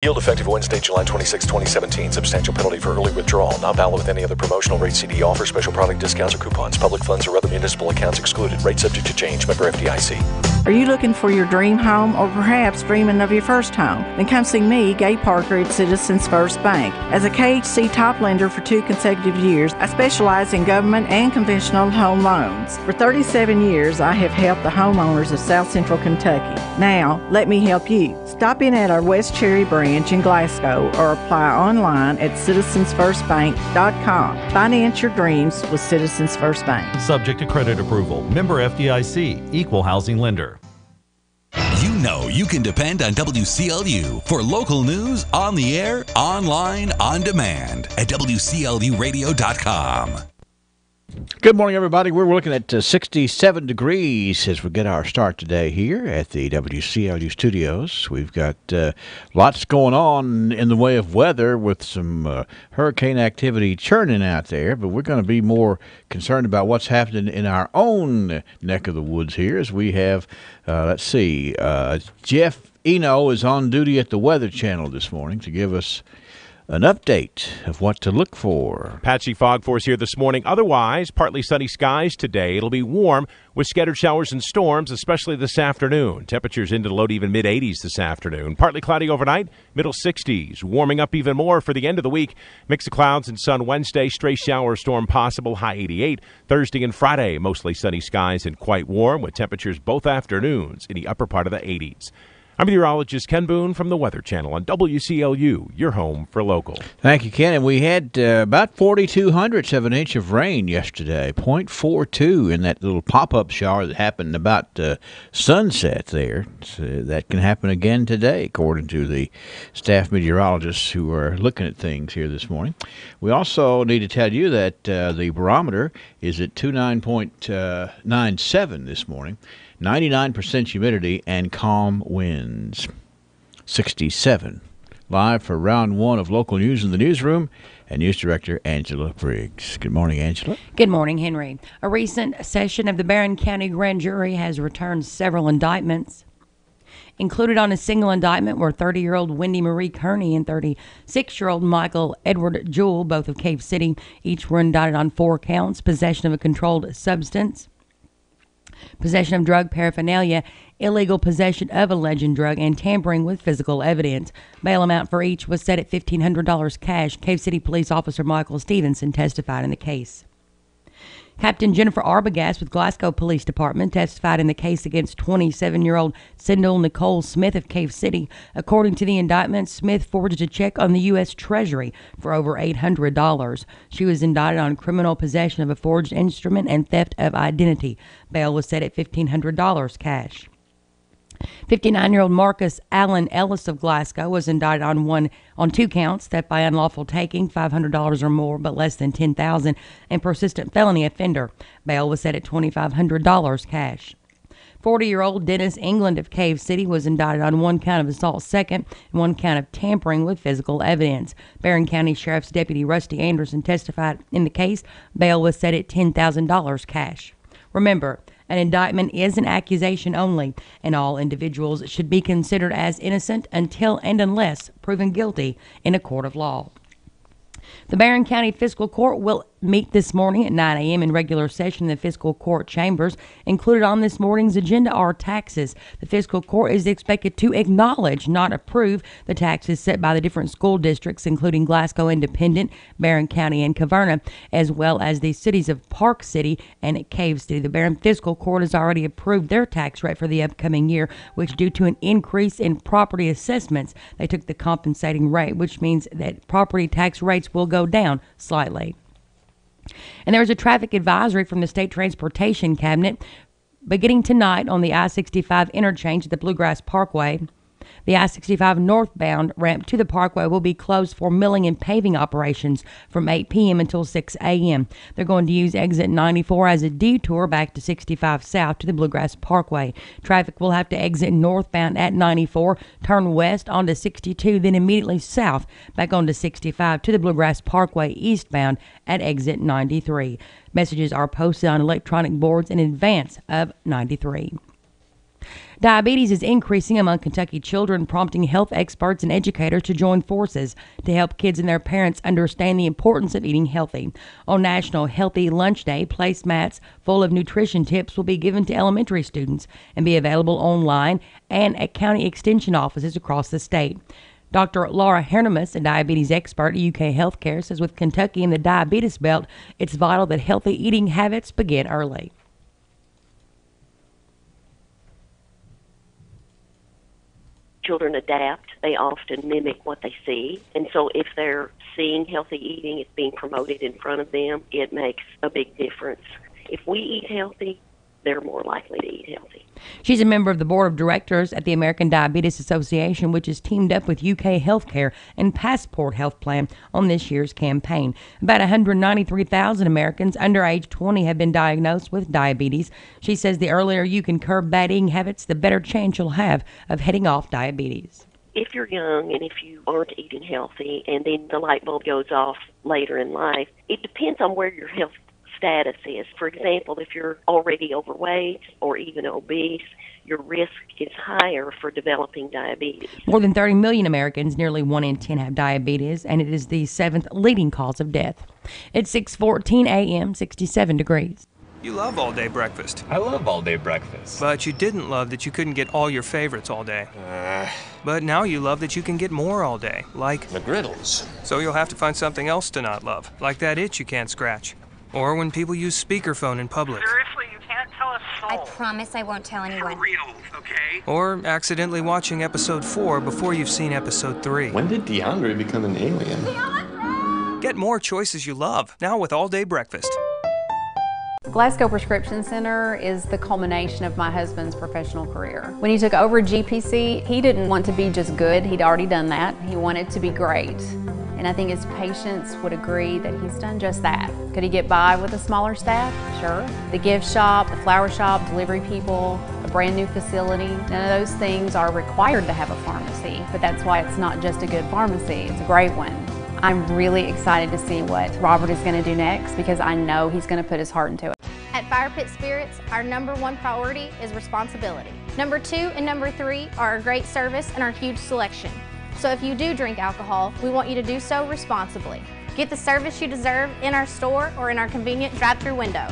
Yield effective Wednesday, July 26, 2017. Substantial penalty for early withdrawal. Not valid with any other promotional rate CD offer, special product discounts or coupons. Public funds or other municipal accounts excluded. Rate subject to change. Member FDIC. Are you looking for your dream home or perhaps dreaming of your first home? Then come see me, Gay Parker at Citizens First Bank. As a KHC top lender for 2 consecutive years, I specialize in government and conventional home loans. For 37 years, I have helped the homeowners of South Central Kentucky. Now, let me help you. Stop in at our West Cherry branch in Glasgow or apply online at citizensfirstbank.com. Finance your dreams with Citizens First Bank. Subject to credit approval. Member FDIC. Equal housing lender. You know you can depend on WCLU for local news on the air, online, on demand at WCLUradio.com. Good morning, everybody. We're looking at 67 degrees as we get our start today here at the WCLU studios. We've got lots going on in the way of weather with some hurricane activity churning out there, but we're going to be more concerned about what's happening in our own neck of the woods here as we have, Jeff Eno is on duty at the Weather Channel this morning to give us an update of what to look for. Patchy fog force here this morning. Otherwise, partly sunny skies today. It'll be warm with scattered showers and storms, especially this afternoon. Temperatures into the low to even mid-80s this afternoon. Partly cloudy overnight, middle 60s. Warming up even more for the end of the week. Mix of clouds and sun Wednesday. Stray shower storm possible, high 88. Thursday and Friday, mostly sunny skies and quite warm with temperatures both afternoons in the upper part of the 80s. I'm meteorologist Ken Boone from the Weather Channel on WCLU, your home for local. Thank you, Ken. And we had about 0.42 of an inch of rain yesterday, 0.42 in that little pop-up shower that happened about sunset there. So that can happen again today, according to the staff meteorologists who are looking at things here this morning. We also need to tell you that the barometer is at 29.97 this morning. 99% humidity and calm winds. 67. Live for round one of local news in the newsroom and news director Angela Briggs. Good morning, Angela. Good morning, Henry. A recent session of the Barron County Grand Jury has returned several indictments. Included on a single indictment were 30-year-old Wendy Marie Kearney and 36-year-old Michael Edward Jewell, both of Cave City. Each were indicted on 4 counts: possession of a controlled substance, possession of drug paraphernalia, illegal possession of alleged drug, and tampering with physical evidence. Bail amount for each was set at $1,500 cash. Cave City Police Officer Michael Stevenson testified in the case. Captain Jennifer Arbogast with Glasgow Police Department testified in the case against 27-year-old Sindel Nicole Smith of Cave City. According to the indictment, Smith forged a check on the U.S. Treasury for over $800. She was indicted on criminal possession of a forged instrument and theft of identity. Bail was set at $1,500 cash. 59-year-old Marcus Allen Ellis of Glasgow was indicted on 2 counts: theft by unlawful taking, $500 or more but less than $10,000, and persistent felony offender. Bail was set at $2,500 cash. 40-year-old Dennis England of Cave City was indicted on 1 count of assault second and 1 count of tampering with physical evidence. Barron County Sheriff's Deputy Rusty Anderson testified in the case. Bail was set at $10,000 cash. Remember, an indictment is an accusation only, and all individuals should be considered as innocent until and unless proven guilty in a court of law. The Barron County Fiscal Court will meet this morning at 9 a.m. in regular session in the Fiscal Court chambers. Included on this morning's agenda are taxes. The Fiscal Court is expected to acknowledge, not approve, the taxes set by the different school districts, including Glasgow Independent, Barron County, and Caverna, as well as the cities of Park City and Cave City. The Barron Fiscal Court has already approved their tax rate for the upcoming year, which, due to an increase in property assessments, they took the compensating rate, which means that property tax rates will go down slightly. And there is a traffic advisory from the State Transportation Cabinet beginning tonight on the I-65 interchange at the Bluegrass Parkway. The I-65 northbound ramp to the parkway will be closed for milling and paving operations from 8 p.m. until 6 a.m. They're going to use exit 94 as a detour back to 65 south to the Bluegrass Parkway. Traffic will have to exit northbound at 94, turn west onto 62, then immediately south back onto 65 to the Bluegrass Parkway eastbound at exit 93. Messages are posted on electronic boards in advance of 93. Diabetes is increasing among Kentucky children, prompting health experts and educators to join forces to help kids and their parents understand the importance of eating healthy. On National Healthy Lunch Day, placemats full of nutrition tips will be given to elementary students and be available online and at county extension offices across the state. Dr. Laura Hernemus, a diabetes expert at UK Healthcare, says with Kentucky in the diabetes belt, it's vital that healthy eating habits begin early. Children adapt. They often mimic what they see. And so if they're seeing healthy eating, it's being promoted in front of them, it makes a big difference. If we eat healthy, they're more likely to eat healthy. She's a member of the board of directors at the American Diabetes Association, which has teamed up with UK Healthcare and Passport Health Plan on this year's campaign. About 193,000 Americans under age 20 have been diagnosed with diabetes. She says the earlier you can curb bad eating habits, the better chance you'll have of heading off diabetes. If you're young and if you aren't eating healthy and then the light bulb goes off later in life, it depends on where your health status is. For example, if you're already overweight or even obese, your risk is higher for developing diabetes. More than 30 million Americans, nearly 1 in 10, have diabetes, and it is the 7th leading cause of death. It's 6:14 a.m., 67 degrees. You love all-day breakfast. I love all-day breakfast. But you didn't love that you couldn't get all your favorites all day. But now you love that you can get more all day, like McGriddles. So you'll have to find something else to not love, like that itch you can't scratch. Or when people use speakerphone in public. Seriously, you can't tell a soul. I promise I won't tell anyone. For real, okay? Or accidentally watching episode 4 before you've seen episode 3. When did DeAndre become an alien? Get more choices you love, now with all-day breakfast. Glasgow Prescription Center is the culmination of my husband's professional career. When he took over GPC, he didn't want to be just good. He'd already done that. He wanted to be great. And I think his patients would agree that he's done just that. Could he get by with a smaller staff? Sure. The gift shop, the flower shop, delivery people, a brand new facility, none of those things are required to have a pharmacy, but that's why it's not just a good pharmacy, it's a great one. I'm really excited to see what Robert is going to do next because I know he's going to put his heart into it. At Fire Pit Spirits, our #1 priority is responsibility. number 2 and number 3 are our great service and our huge selection. So if you do drink alcohol, we want you to do so responsibly. Get the service you deserve in our store or in our convenient drive-through window.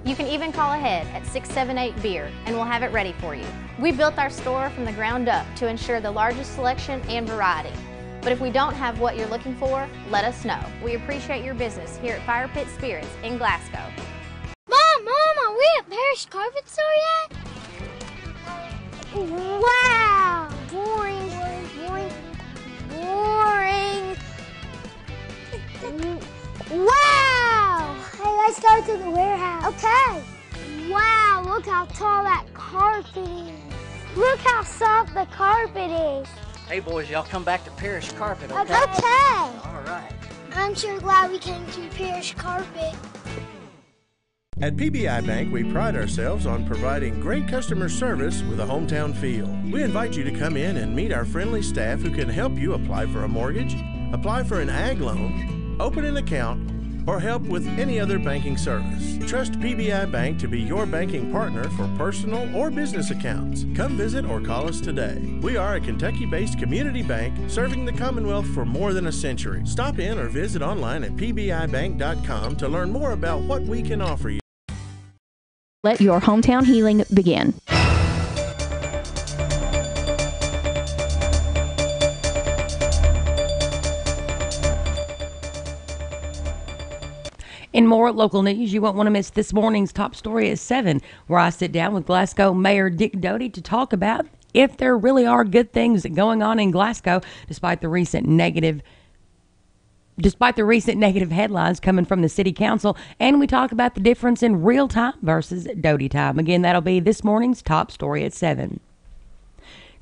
You can even call ahead at 678-BEER and we'll have it ready for you. We built our store from the ground up to ensure the largest selection and variety. But if we don't have what you're looking for, let us know. We appreciate your business here at Fire Pit Spirits in Glasgow. Mom, are we at Parish Carpet Store yet? Wow! Boring. Wow! Hey, let's go to the warehouse. Okay. Wow, look how tall that carpet is. Look how soft the carpet is. Hey, boys, y'all come back to Parish Carpet, okay? Okay. All right. I'm sure glad we came to Parish Carpet. At PBI Bank, we pride ourselves on providing great customer service with a hometown feel. We invite you to come in and meet our friendly staff who can help you apply for a mortgage, apply for an ag loan, open an account, or help with any other banking service. Trust PBI Bank to be your banking partner for personal or business accounts. Come visit or call us today. We are a Kentucky-based community bank serving the Commonwealth for more than a century. Stop in or visit online at pbibank.com to learn more about what we can offer you. Let your hometown healing begin. In more local news, you won't want to miss this morning's top story at 7, where I sit down with Glasgow Mayor Dick Doty to talk about if there really are good things going on in Glasgow, despite the recent negative headlines coming from the city council, and we talk about the difference in real time versus Doty time. Again, that'll be this morning's top story at 7.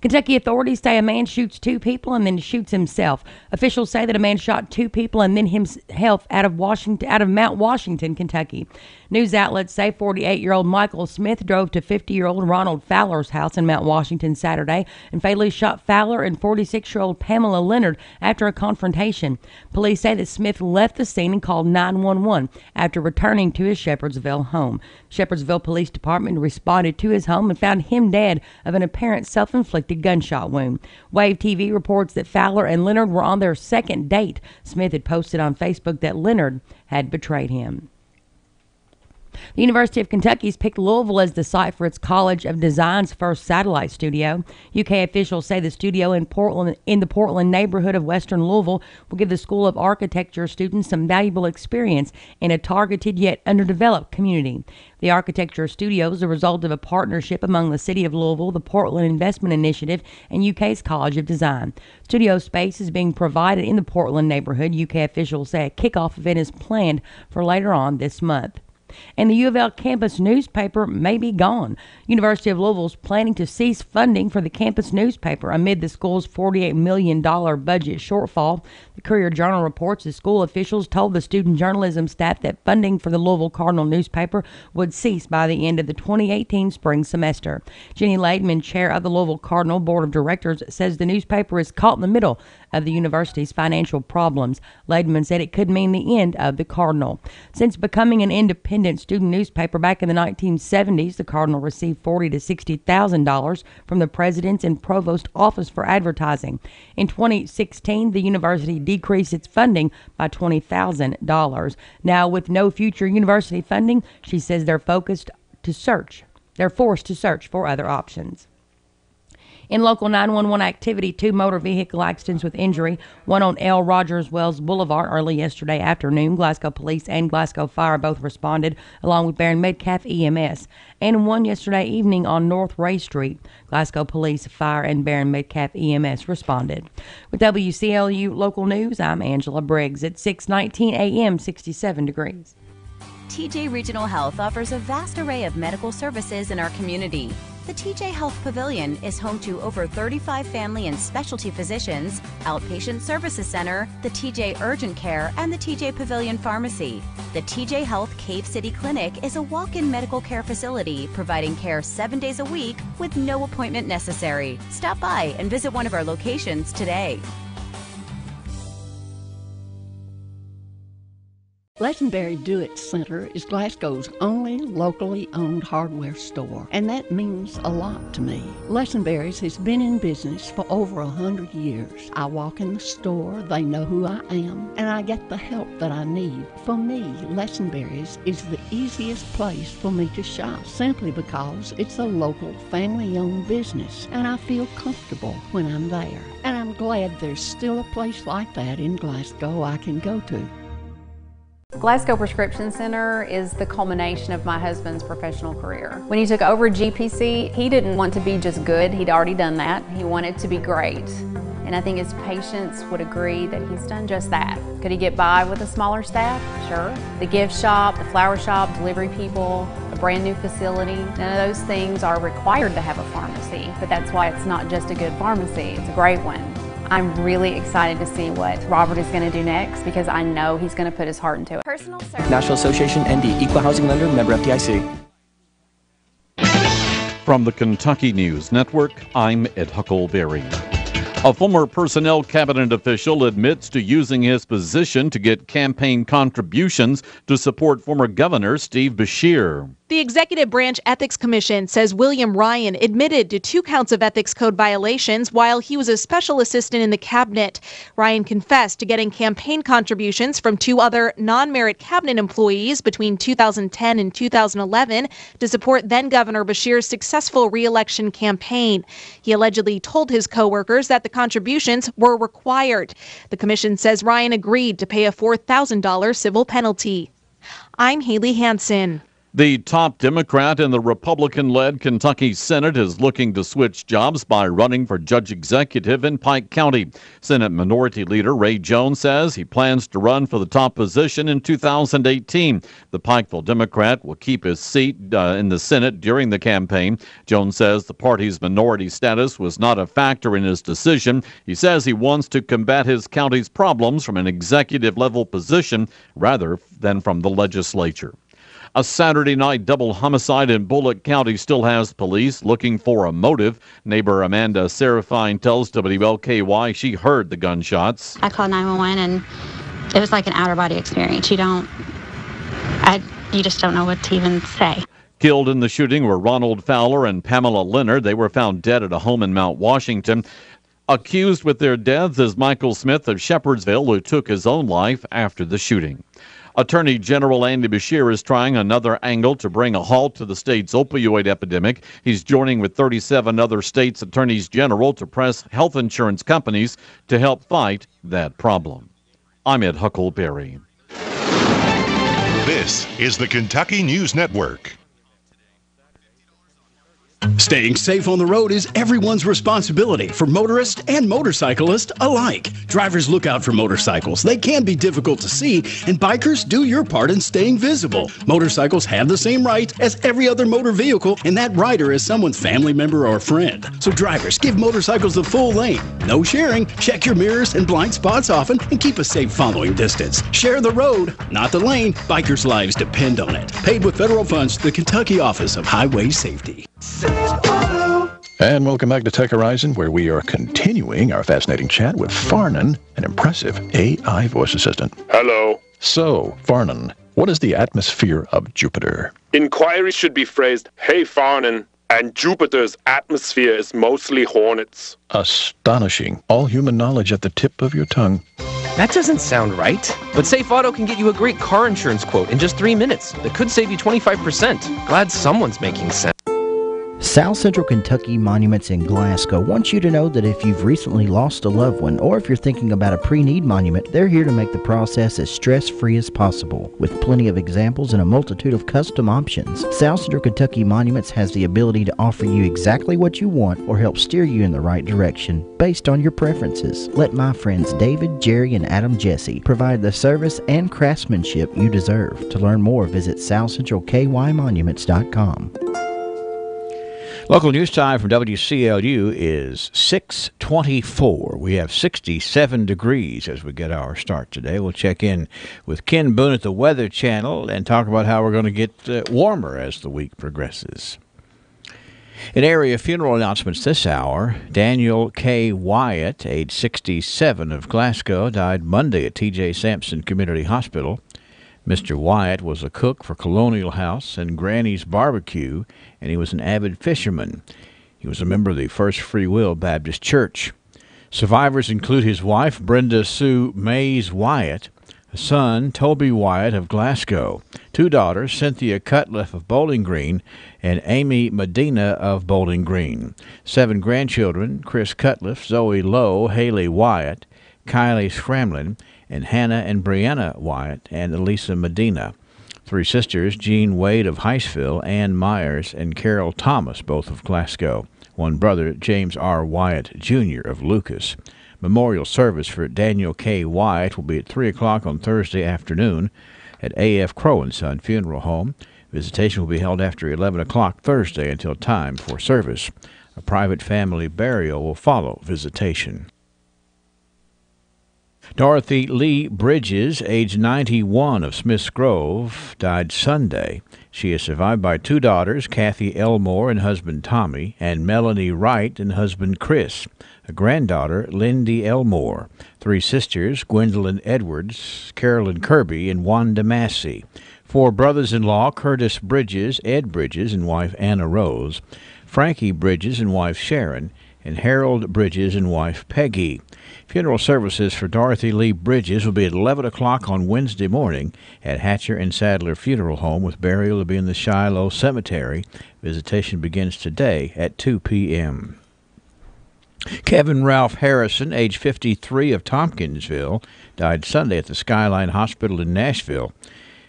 Kentucky authorities say a man shoots 2 people and then shoots himself. Officials say that a man shot 2 people and then himself out of Mount Washington, Kentucky. News outlets say 48-year-old Michael Smith drove to 50-year-old Ronald Fowler's house in Mount Washington Saturday and fatally shot Fowler and 46-year-old Pamela Leonard after a confrontation. Police say that Smith left the scene and called 911 after returning to his Shepherdsville home. Shepherdsville Police Department responded to his home and found him dead of an apparent self-inflicted gunshot wound. Wave TV reports that Fowler and Leonard were on their second date. Smith had posted on Facebook that Leonard had betrayed him. The University of Kentucky's picked Louisville as the site for its College of Design's first satellite studio. UK officials say the studio in the Portland neighborhood of western Louisville will give the School of Architecture students some valuable experience in a targeted yet underdeveloped community. The architecture studio is a result of a partnership among the City of Louisville, the Portland Investment Initiative, and UK's College of Design. Studio space is being provided in the Portland neighborhood. UK officials say a kickoff event is planned for later on this month. And the U of L campus newspaper may be gone. University of Louisville is planning to cease funding for the campus newspaper amid the school's $48 million budget shortfall. The Courier-Journal reports that school officials told the student journalism staff that funding for the Louisville Cardinal newspaper would cease by the end of the 2018 spring semester. Jenny Laidman, chair of the Louisville Cardinal Board of Directors, says the newspaper is caught in the middle of the university's financial problems. Laidman said it could mean the end of the Cardinal. Since becoming an independent student newspaper back in the 1970s, the Cardinal received $40,000 to $60,000 from the President's and Provost Office for advertising. In 2016, the university decreased its funding by $20,000. Now, with no future university funding, she says they're forced to search for other options. In local 911 activity, 2 motor vehicle accidents with injury, one on L. Rogers Wells Boulevard early yesterday afternoon. Glasgow Police and Glasgow Fire both responded, along with Barron Metcalf EMS. And one yesterday evening on North Ray Street. Glasgow Police, Fire, and Barron Metcalf EMS responded. With WCLU Local News, I'm Angela Briggs at 6:19 a.m., 67 degrees. TJ Regional Health offers a vast array of medical services in our community. The TJ Health Pavilion is home to over 35 family and specialty physicians, outpatient services center, the TJ Urgent Care, and the TJ Pavilion Pharmacy. The TJ Health Cave City Clinic is a walk-in medical care facility providing care 7 days a week with no appointment necessary. Stop by and visit one of our locations today. Lesenberry Do-It Center is Glasgow's only locally owned hardware store, and that means a lot to me. Lesenberry's has been in business for over 100 years. I walk in the store, they know who I am, and I get the help that I need. For me, Lesenberry's is the easiest place for me to shop, simply because it's a local family-owned business, and I feel comfortable when I'm there. And I'm glad there's still a place like that in Glasgow I can go to. Glasgow Prescription Center is the culmination of my husband's professional career. When he took over GPC, he didn't want to be just good. He'd already done that. He wanted to be great. And I think his patients would agree that he's done just that. Could he get by with a smaller staff? Sure. The gift shop, the flower shop, delivery people, a brand new facility, none of those things are required to have a pharmacy, but that's why it's not just a good pharmacy, it's a great one. I'm really excited to see what Robert is going to do next because I know he's going to put his heart into it. Personal service. National Association ND, Equal Housing Lender, member FDIC. From the Kentucky News Network, I'm Ed Huckleberry. A former personnel cabinet official admits to using his position to get campaign contributions to support former Governor Steve Beshear. The Executive Branch Ethics Commission says William Ryan admitted to 2 counts of ethics code violations while he was a special assistant in the cabinet. Ryan confessed to getting campaign contributions from 2 other non-merit cabinet employees between 2010 and 2011 to support then-Governor Beshear's successful re-election campaign. He allegedly told his co-workers that the contributions were required. The commission says Ryan agreed to pay a $4,000 civil penalty. I'm Haley Hansen. The top Democrat in the Republican-led Kentucky Senate is looking to switch jobs by running for judge executive in Pike County. Senate Minority Leader Ray Jones says he plans to run for the top position in 2018. The Pikeville Democrat will keep his seat in the Senate during the campaign. Jones says the party's minority status was not a factor in his decision. He says he wants to combat his county's problems from an executive-level position rather than from the legislature. A Saturday night double homicide in Bullock County still has police looking for a motive. Neighbor Amanda Serafine tells WLKY she heard the gunshots. I called 911 and it was like an outer body experience. You just don't know what to even say. Killed in the shooting were Ronald Fowler and Pamela Leonard. They were found dead at a home in Mount Washington. Accused with their deaths is Michael Smith of Shepherdsville, who took his own life after the shooting. Attorney General Andy Beshear is trying another angle to bring a halt to the state's opioid epidemic. He's joining with 37 other states' attorneys general to press health insurance companies to help fight that problem. I'm Ed Huckleberry. This is the Kentucky News Network. Staying safe on the road is everyone's responsibility for motorists and motorcyclists alike. Drivers, look out for motorcycles. They can be difficult to see, and bikers, do your part in staying visible. Motorcycles have the same rights as every other motor vehicle, and that rider is someone's family member or friend. So drivers, give motorcycles the full lane. No sharing, check your mirrors and blind spots often, and keep a safe following distance. Share the road, not the lane. Bikers' lives depend on it. Paid with federal funds to the Kentucky Office of Highway Safety. And welcome back to Tech Horizon, where we are continuing our fascinating chat with Farnan, an impressive AI voice assistant. Hello. So, Farnan, what is the atmosphere of Jupiter? Inquiries should be phrased, "Hey Farnan," and Jupiter's atmosphere is mostly hornets. Astonishing. All human knowledge at the tip of your tongue. That doesn't sound right. But Safe Auto can get you a great car insurance quote in just 3 minutes that could save you 25%. Glad someone's making sense. South Central Kentucky Monuments in Glasgow wants you to know that if you've recently lost a loved one or if you're thinking about a pre-need monument, they're here to make the process as stress-free as possible. With plenty of examples and a multitude of custom options, South Central Kentucky Monuments has the ability to offer you exactly what you want or help steer you in the right direction based on your preferences. Let my friends David, Jerry, and Adam Jesse provide the service and craftsmanship you deserve. To learn more, visit southcentralkymonuments.com. Local news time from WCLU is 6:24. We have 67 degrees as we get our start today. We'll check in with Ken Boone at the Weather Channel and talk about how we're going to get warmer as the week progresses. In area funeral announcements this hour, Daniel K. Wyatt, age 67, of Glasgow, died Monday at T.J. Sampson Community Hospital. Mr. Wyatt was a cook for Colonial House and Granny's Barbecue, and he was an avid fisherman. He was a member of the First Free Will Baptist Church. Survivors include his wife, Brenda Sue Mays Wyatt, a son, Toby Wyatt of Glasgow, 2 daughters, Cynthia Cutliff of Bowling Green and Amy Medina of Bowling Green, 7 grandchildren, Chris Cutliff, Zoe Lowe, Haley Wyatt, Kylie Scramlin, and Hannah and Brianna Wyatt, and Elisa Medina. 3 sisters, Jean Wade of Heistville, Ann Myers, and Carol Thomas, both of Glasgow. 1 brother, James R. Wyatt, Jr. of Lucas. Memorial service for Daniel K. Wyatt will be at 3 o'clock on Thursday afternoon at A.F. Crow & Son Funeral Home. Visitation will be held after 11 o'clock Thursday until time for service. A private family burial will follow visitation. Dorothy Lee Bridges, age 91, of Smiths Grove, died Sunday. She is survived by 2 daughters, Kathy Elmore and husband Tommy, and Melanie Wright and husband Chris, a granddaughter, Lindy Elmore, 3 sisters, Gwendolyn Edwards, Carolyn Kirby, and Wanda Massey, 4 brothers-in-law, Curtis Bridges, Ed Bridges, and wife Anna Rose, Frankie Bridges and wife Sharon, and Harold Bridges and wife Peggy. Funeral services for Dorothy Lee Bridges will be at 11 o'clock on Wednesday morning at Hatcher and Sadler Funeral Home, with burial to be in the Shiloh Cemetery. Visitation begins today at 2 p.m. Kevin Ralph Harrison, age 53, of Tompkinsville, died Sunday at the Skyline Hospital in Nashville.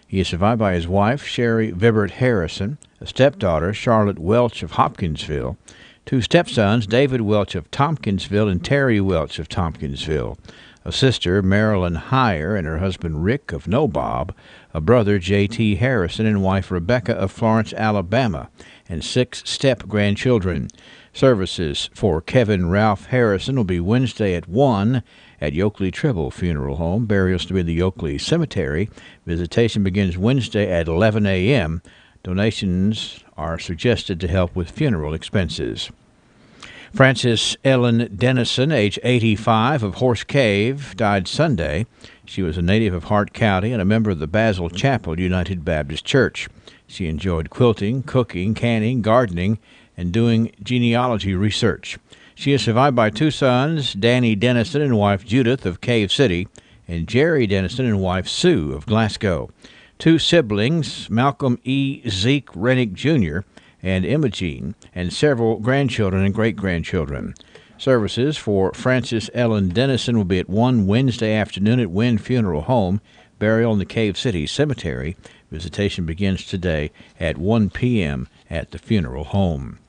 He is survived by his wife, Sherry Vibert Harrison, a stepdaughter, Charlotte Welch of Hopkinsville, 2 stepsons, David Welch of Tompkinsville and Terry Welch of Tompkinsville, a sister, Marilyn Heyer, and her husband, Rick of Nobob, a brother, J.T. Harrison, and wife, Rebecca of Florence, Alabama, and 6 step-grandchildren. Services for Kevin Ralph Harrison will be Wednesday at 1 at Yoakley Tribble Funeral Home. Burials to be in the Yoakley Cemetery. Visitation begins Wednesday at 11 a.m. Donations are suggested to help with funeral expenses. Frances Ellen Dennison, age 85, of Horse Cave, died Sunday. She was a native of Hart County and a member of the Basil Chapel United Baptist Church. She enjoyed quilting, cooking, canning, gardening, and doing genealogy research. She is survived by 2 sons, Danny Dennison and wife Judith of Cave City, and Jerry Dennison and wife Sue of Glasgow. 2 siblings, Malcolm E. Zeke Rennick Jr. and Imogene, and several grandchildren and great-grandchildren. Services for Frances Ellen Dennison will be at 1 Wednesday afternoon at Wynn Funeral Home, burial in the Cave City Cemetery. Visitation begins today at 1 p.m. at the funeral home.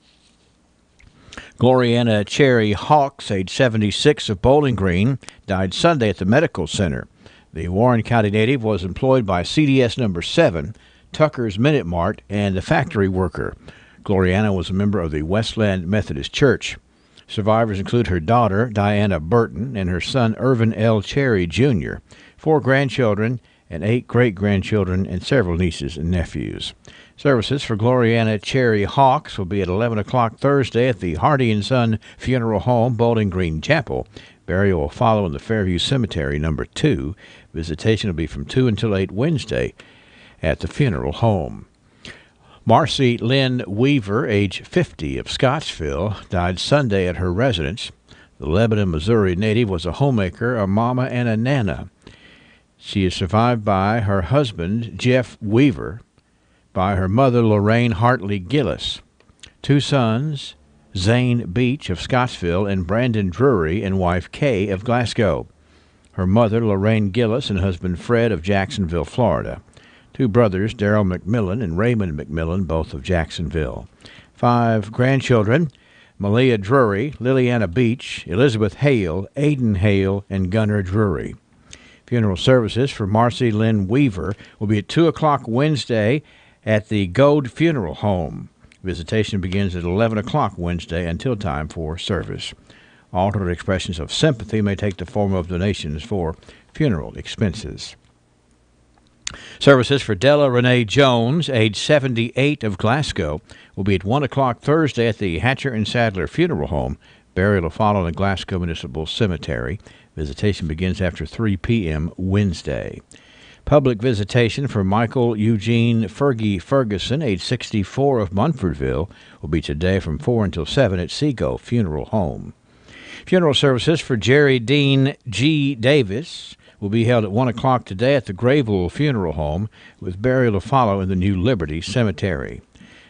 Gloriana Cherry Hawks, age 76, of Bowling Green, died Sunday at the Medical Center. The Warren County native was employed by CDS No. 7, Tucker's Minute Mart, and the factory worker. Gloriana was a member of the Westland Methodist Church. Survivors include her daughter, Diana Burton, and her son, Irvin L. Cherry, Jr., 4 grandchildren, and 8 great-grandchildren, and several nieces and nephews. Services for Gloriana Cherry Hawks will be at 11 o'clock Thursday at the Hardy & Son Funeral Home, Bowling Green Chapel. Burial will follow in the Fairview Cemetery, No. 2. Visitation will be from 2 until 8 Wednesday at the funeral home. Marcy Lynn Weaver, age 50, of Scottsville, died Sunday at her residence. The Lebanon, Missouri native was a homemaker, a mama, and a nana. She is survived by her husband, Jeff Weaver, by her mother, Lorraine Hartley Gillis, 2 sons, Zane Beach of Scottsville and Brandon Drury, and wife Kay of Glasgow. Her mother, Lorraine Gillis, and husband Fred of Jacksonville, Florida. 2 brothers, Darrell McMillan and Raymond McMillan, both of Jacksonville. 5 grandchildren, Malia Drury, Liliana Beach, Elizabeth Hale, Aiden Hale, and Gunnar Drury. Funeral services for Marcy Lynn Weaver will be at 2 o'clock Wednesday at the Gold Funeral Home. Visitation begins at 11 o'clock Wednesday until time for service. Alternate expressions of sympathy may take the form of donations for funeral expenses. Services for Della Renee Jones, age 78, of Glasgow, will be at 1 o'clock Thursday at the Hatcher and Sadler Funeral Home. Burial will follow in the Glasgow Municipal Cemetery. Visitation begins after 3 p.m. Wednesday. Public visitation for Michael Eugene Fergie Ferguson, age 64, of Munfordville, will be today from 4 until 7 at Seago Funeral Home. Funeral services for Jerry Dean G. Davis will be held at 1 o'clock today at the Grayville Funeral Home, with burial to follow in the New Liberty Cemetery.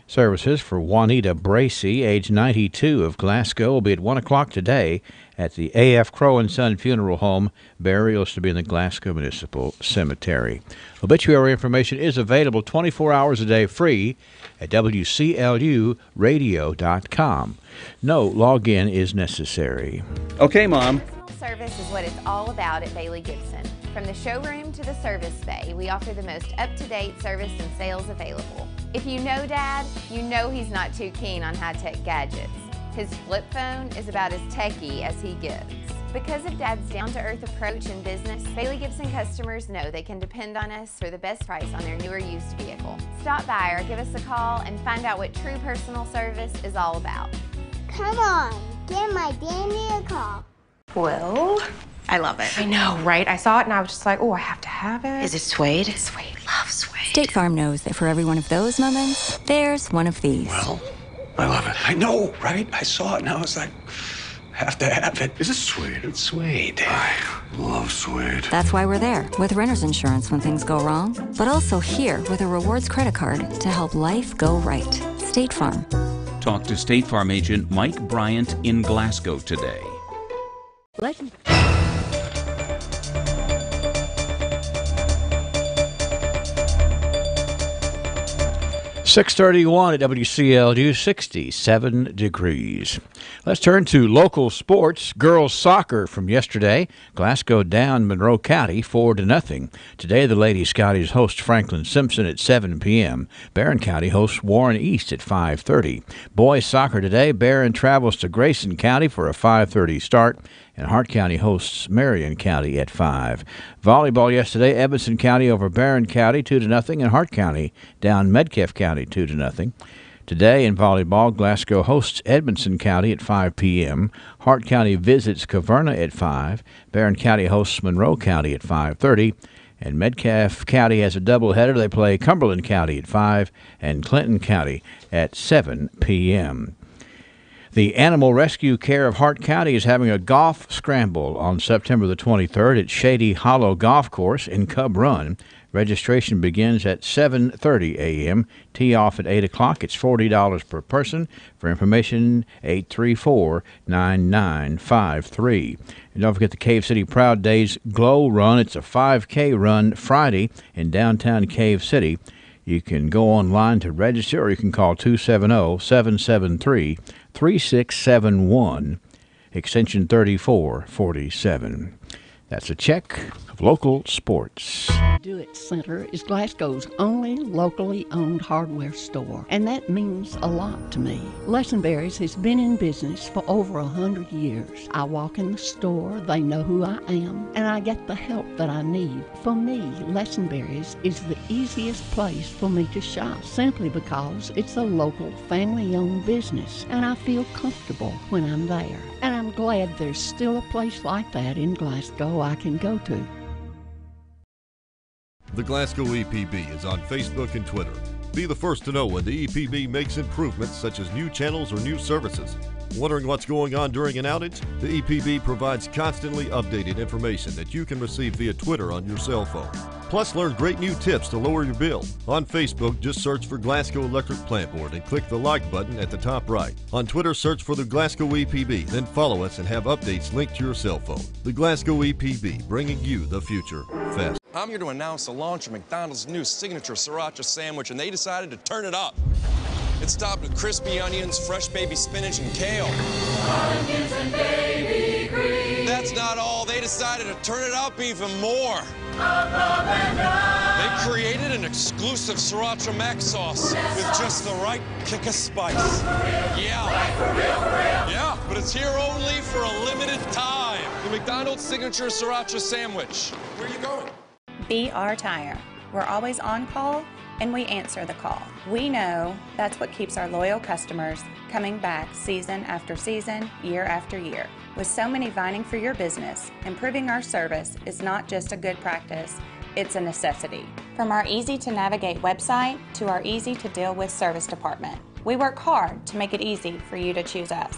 Services for Juanita Bracey, age 92, of Glasgow, will be at 1 o'clock today at the A.F. Crow & Son Funeral Home. Burials to be in the Glasgow Municipal Cemetery. Obituary information is available 24 hours a day free at WCLUradio.com. No login is necessary. Okay, Mom. Service is what it's all about at Bailey Gibson. From the showroom to the service bay, we offer the most up-to-date service and sales available. If you know Dad, you know he's not too keen on high-tech gadgets. His flip phone is about as techy as he gets. Because of Dad's down-to-earth approach in business, Bailey Gibson customers know they can depend on us for the best price on their newer used vehicle. Stop by or give us a call and find out what true personal service is all about. Come on, give my Danny a call. Well, I love it. I know, right? I saw it and I was just like, oh, I have to have it. Is it suede? It's suede. Love suede. State Farm knows that for every one of those moments, there's one of these. Well, I love it. I know, right? I saw it and I was like, have to have it. Is it suede? It's suede. I love suede. That's why we're there with renter's insurance when things go wrong, but also here with a rewards credit card to help life go right. State Farm. Talk to State Farm agent Mike Bryant in Glasgow today. Legend. 6:31 at WCLU, 67 degrees. Let's turn to local sports. Girls soccer from yesterday. Glasgow down Monroe County 4-0. Today the Lady Scotties host Franklin Simpson at 7 p.m. Barron County hosts Warren East at 5:30. Boys soccer today. Barron travels to Grayson County for a 5:30 start. And Hart County hosts Marion County at 5. Volleyball yesterday, Evanston County over Barron County 2-0, and Hart County down Metcalfe County 2-0. Today in volleyball, Glasgow hosts Edmondson County at 5 p.m. Hart County visits Caverna at 5. Barron County hosts Monroe County at 5:30. And Metcalfe County has a doubleheader. They play Cumberland County at 5 and Clinton County at 7 p.m. The Animal Rescue Care of Hart County is having a golf scramble on September the 23rd at Shady Hollow Golf Course in Cub Run. Registration begins at 7:30 a.m. Tee off at 8 o'clock. It's $40 per person. For information, 834-9953. And don't forget the Cave City Proud Days Glow Run. It's a 5K run Friday in downtown Cave City. You can go online to register, or you can call 270-773-3671, extension 3447. That's a check of local sports. Do It Center is Glasgow's only locally owned hardware store, and that means a lot to me. Lesenberry's has been in business for over 100 years. I walk in the store, they know who I am, and I get the help that I need. For me, Lesenberry's is the easiest place for me to shop, simply because it's a local family-owned business, and I feel comfortable when I'm there. And I'm glad there's still a place like that in Glasgow I can go to. The Glasgow EPB is on Facebook and Twitter. Be the first to know when the EPB makes improvements such as new channels or new services. Wondering what's going on during an outage? The EPB provides constantly updated information that you can receive via Twitter on your cell phone. Plus, learn great new tips to lower your bill. On Facebook, just search for Glasgow Electric Plant Board and click the like button at the top right. On Twitter, search for the Glasgow EPB, then follow us and have updates linked to your cell phone. The Glasgow EPB, bringing you the future fast. I'm here to announce the launch of McDonald's new signature sriracha sandwich, and they decided to turn it up. It's topped with crispy onions, fresh baby spinach, and kale. Onions and baby cream. That's not all. They decided to turn it up even more. They created an exclusive sriracha mac sauce with just the right kick of spice. Yeah. Yeah, but it's here only for a limited time. The McDonald's signature sriracha sandwich. Where are you going? BR Tire. We're always on call, and we answer the call. We know that's what keeps our loyal customers coming back season after season, year after year. With so many vying for your business, improving our service is not just a good practice, it's a necessity. From our easy-to-navigate website to our easy-to-deal-with service department, we work hard to make it easy for you to choose us.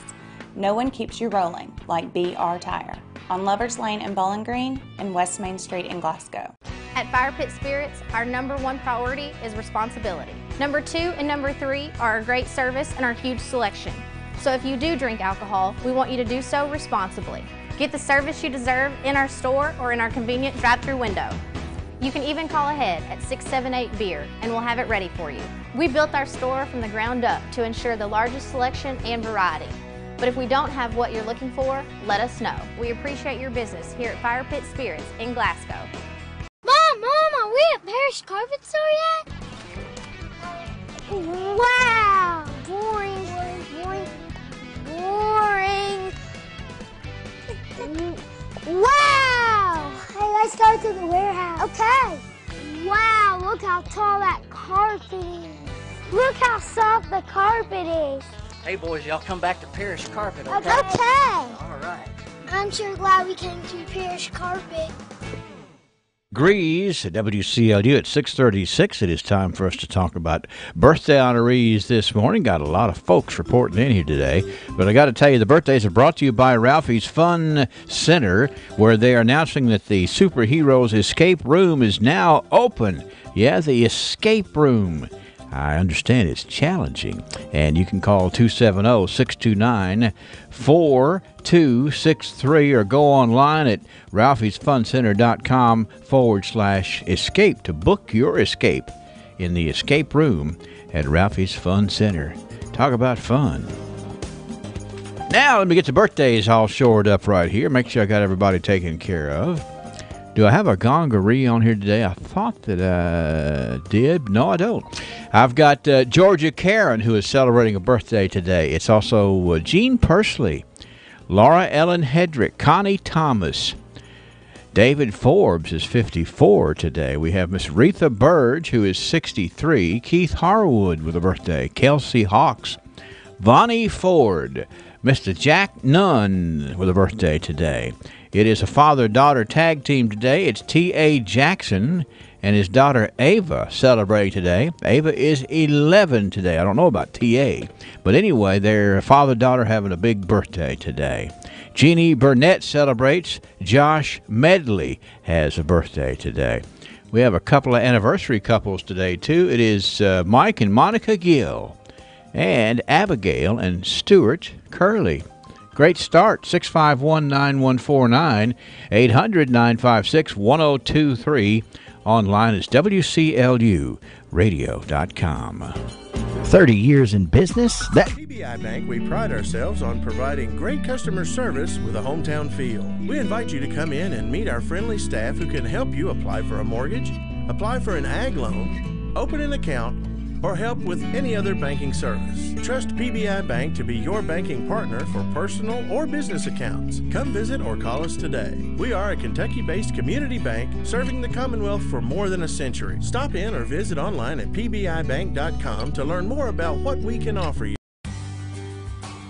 No one keeps you rolling like BR Tire on Lovers Lane in Bowling Green and West Main Street in Glasgow. At Fire Pit Spirits, our #1 priority is responsibility. Number 2 and number 3 are our great service and our huge selection. So if you do drink alcohol, we want you to do so responsibly. Get the service you deserve in our store or in our convenient drive-thru window. You can even call ahead at 678-BEER and we'll have it ready for you. We built our store from the ground up to ensure the largest selection and variety. But if we don't have what you're looking for, let us know. We appreciate your business here at Fire Pit Spirits in Glasgow. Mom, are we at Parish Carpet Store yet? Wow! Boring. Wow! Hey, let's go to the warehouse. Okay. Wow, look how tall that carpet is. Look how soft the carpet is. Hey boys, y'all come back to Parish Carpet, okay? Okay. All right. I'm sure glad we came to Parish Carpet. Grease at WCLU at 6:36. It is time for us to talk about birthday honorees this morning. Got a lot of folks reporting in here today. But I got to tell you, the birthdays are brought to you by Ralphie's Fun Center, where they are announcing that the Superheroes Escape Room is now open. Yeah, the Escape Room. I understand it's challenging. And you can call 270-629-4263 or go online at ralphiesfuncenter.com/escape to book your escape in the escape room at Ralphie's Fun Center. Talk about fun. Now, let me get the birthdays all shored up right here. Make sure I got everybody taken care of. Do I have a gongaree on here today? I thought that I did. No, I don't. I've got Georgia Karen, who is celebrating a birthday today. It's also Jean Pursley, Laura Ellen Hedrick, Connie Thomas. David Forbes is 54 today. We have Miss Retha Burge, who is 63. Keith Harwood with a birthday. Kelsey Hawks. Vonnie Ford. Mr. Jack Nunn with a birthday today. It is a father-daughter tag team today. It's T.A. Jackson and his daughter Ava celebrating today. Ava is 11 today. I don't know about T.A., but anyway, their father-daughter having a big birthday today. Jeannie Burnett celebrates. Josh Medley has a birthday today. We have a couple of anniversary couples today, too. It is Mike and Monica Gill and Abigail and Stuart Curley. Great start, 651-9149, 800-956-1023. Online is WCLUradio.com. 30 years in business? At PBI Bank, we pride ourselves on providing great customer service with a hometown feel. We invite you to come in and meet our friendly staff who can help you apply for a mortgage, apply for an ag loan, open an account, or help with any other banking service. Trust PBI Bank to be your banking partner for personal or business accounts. Come visit or call us today. We are a Kentucky-based community bank serving the Commonwealth for more than a century. Stop in or visit online at pbibank.com to learn more about what we can offer you.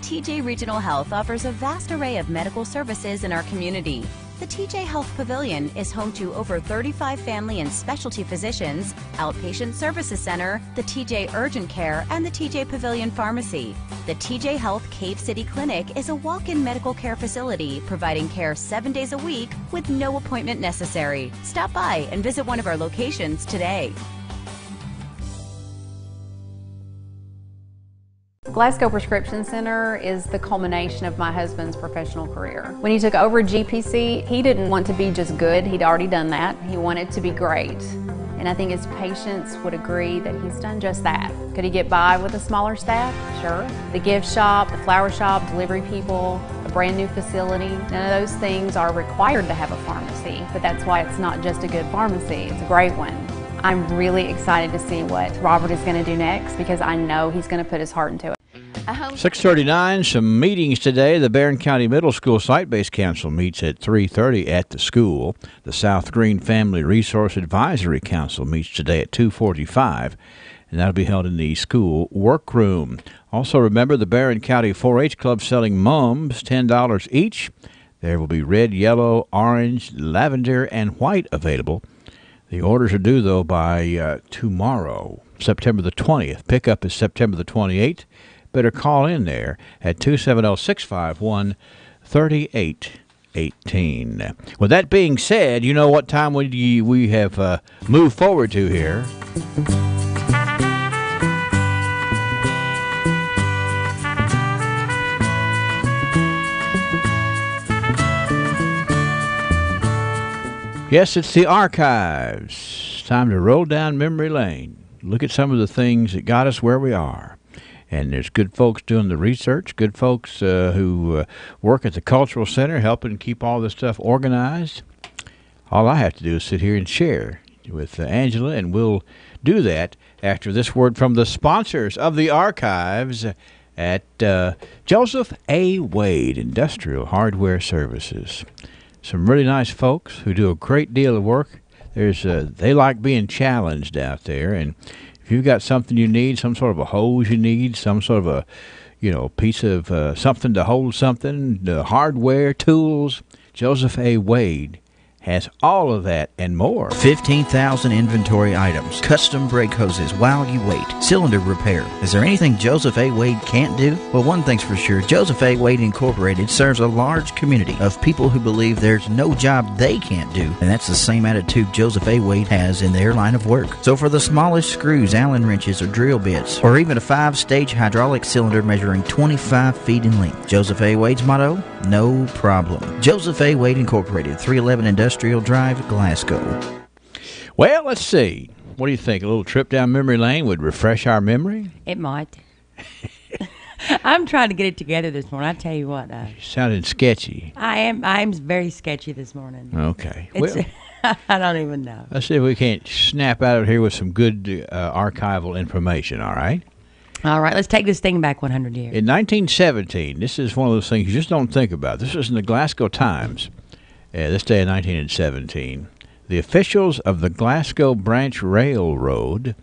TJ Regional Health offers a vast array of medical services in our community. The TJ Health Pavilion is home to over 35 family and specialty physicians, outpatient services center, the TJ Urgent Care, and the TJ Pavilion Pharmacy. The TJ Health Cave City Clinic is a walk-in medical care facility providing care 7 days a week with no appointment necessary. Stop by and visit one of our locations today. Glasgow Prescription Center is the culmination of my husband's professional career. When he took over GPC, he didn't want to be just good. He'd already done that. He wanted to be great. And I think his patients would agree that he's done just that. Could he get by with a smaller staff? Sure. The gift shop, the flower shop, delivery people, a brand new facility, none of those things are required to have a pharmacy. But that's why it's not just a good pharmacy, it's a great one. I'm really excited to see what Robert is going to do next because I know he's going to put his heart into it. 6:39, some meetings today. The Barron County Middle School Site-Based Council meets at 3:30 at the school. The South Green Family Resource Advisory Council meets today at 2:45, and that'll be held in the school workroom. Also remember the Barron County 4-H Club selling mums, $10 each. There will be red, yellow, orange, lavender, and white available. The orders are due, though, by tomorrow, September the 20th. Pickup is September the 28th. Better call in there at 270-651-3818. With that being said, you know what time we have moved forward to here. Yes, it's the archives. Time to roll down memory lane. Look at some of the things that got us where we are. And there's good folks doing the research, good folks who work at the Cultural Center helping keep all this stuff organized. All I have to do is sit here and share with Angela, and we'll do that after this word from the sponsors of the archives at Joseph A. Wade Industrial Hardware Services. Some really nice folks who do a great deal of work. They like being challenged out there, and if you've got something you need, some sort of a hose you need, some sort of a, piece of something to hold something, hardware, tools, Joseph A. Wade has all of that and more. 15,000 inventory items, custom brake hoses while you wait, cylinder repair. Is there anything Joseph A. Wade can't do? Well, one thing's for sure, Joseph A. Wade Incorporated serves a large community of people who believe there's no job they can't do, and that's the same attitude Joseph A. Wade has in their line of work. So for the smallest screws, Allen wrenches, or drill bits, or even a 5-stage hydraulic cylinder measuring 25 feet in length, Joseph A. Wade's motto? No problem. Joseph A. Wade Incorporated, 311 Industrial Drive, Glasgow. Well, let's see. What do you think? A little trip down memory lane would refresh our memory? It might. I'm trying to get it together this morning. I tell you what. You sounded sketchy. I'm very sketchy this morning. Okay. Well, I don't even know. Let's see if we can't snap out of here with some good archival information, all right? All right, let's take this thing back 100 years. In 1917, this is one of those things you just don't think about. This was in the Glasgow Times, this day in 1917. The officials of the Glasgow Branch Railroad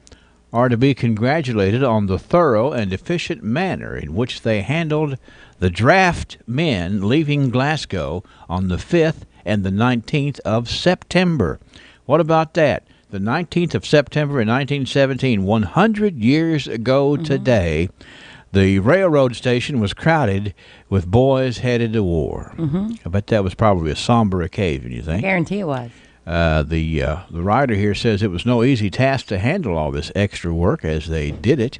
are to be congratulated on the thorough and efficient manner in which they handled the draft men leaving Glasgow on the 5th and the 19th of September. What about that? The 19th of September in 1917, 100 years ago today, the railroad station was crowded with boys headed to war. I bet that was probably a somber occasion, you think? I guarantee it was. The writer here says it was no easy task to handle all this extra work as they did it.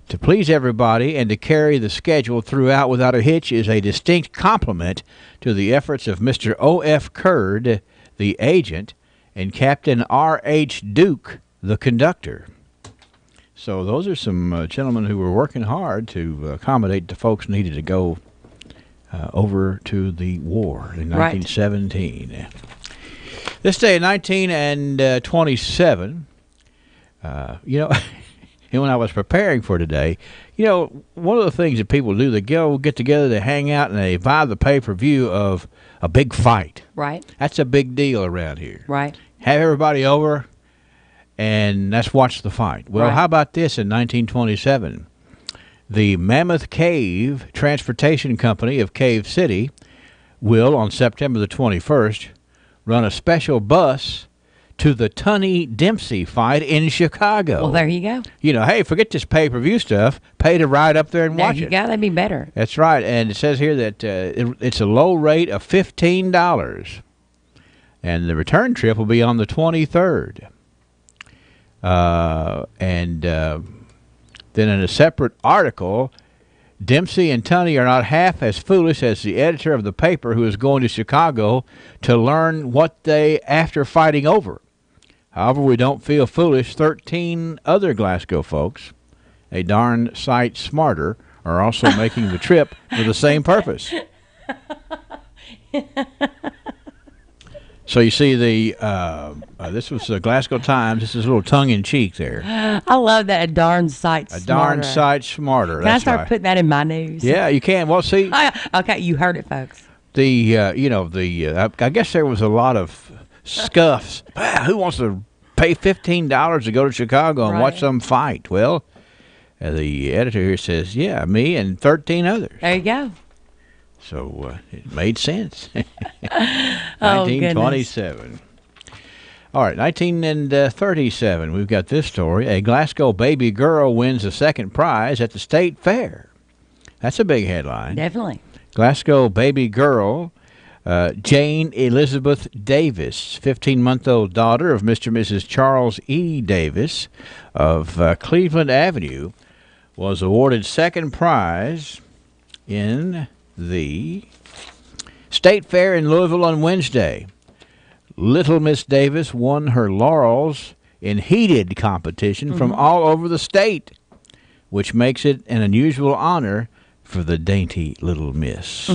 To please everybody and to carry the schedule throughout without a hitch is a distinct compliment to the efforts of Mr. O.F. Curd, the agent, and Captain R.H. Duke, the conductor. So those are some gentlemen who were working hard to accommodate the folks needed to go over to the war in 1917. This day in 1927, you know, and when I was preparing for today, you know, one of the things that people do, they get together, they hang out, and they buy the pay-per-view of a big fight. Right. That's a big deal around here. Right. Have everybody over, and let's watch the fight. Well, how about this in 1927? The Mammoth Cave Transportation Company of Cave City will, on September the 21st, run a special bus to the Tunney Dempsey fight in Chicago. Well, there you go. You know, hey, forget this pay-per-view stuff. Pay to ride up there and watch it. There you go. That'd be better. That's right. And it says here that it's a low rate of $15. And the return trip will be on the 23rd. Then in a separate article, Dempsey and Tunney are not half as foolish as the editor of the paper who is going to Chicago to learn what they after fighting over. However, we don't feel foolish. 13 other Glasgow folks, a darn sight smarter, are also making the trip for the same purpose. So you see this was the Glasgow Times. This is a little tongue-in-cheek there. I love that. A darn sight smarter. A darn sight smarter. Can I start putting that in my news? Yeah, you can. Well, see. Okay, you heard it, folks. I guess there was a lot of scuffs. Who wants to pay $15 to go to Chicago and watch them fight? Well, the editor here says, yeah, me and 13 others. There you go. So it made sense. 1927. Goodness. All right, 1937. We've got this story. A Glasgow baby girl wins a second prize at the state fair. That's a big headline. Definitely. Glasgow baby girl Jane Elizabeth Davis, 15-month-old daughter of Mr. and Mrs. Charles E. Davis of Cleveland Avenue, was awarded second prize in the State Fair in Louisville on Wednesday. Little Miss Davis won her laurels in heated competition from all over the state, which makes it an unusual honor for the dainty little miss.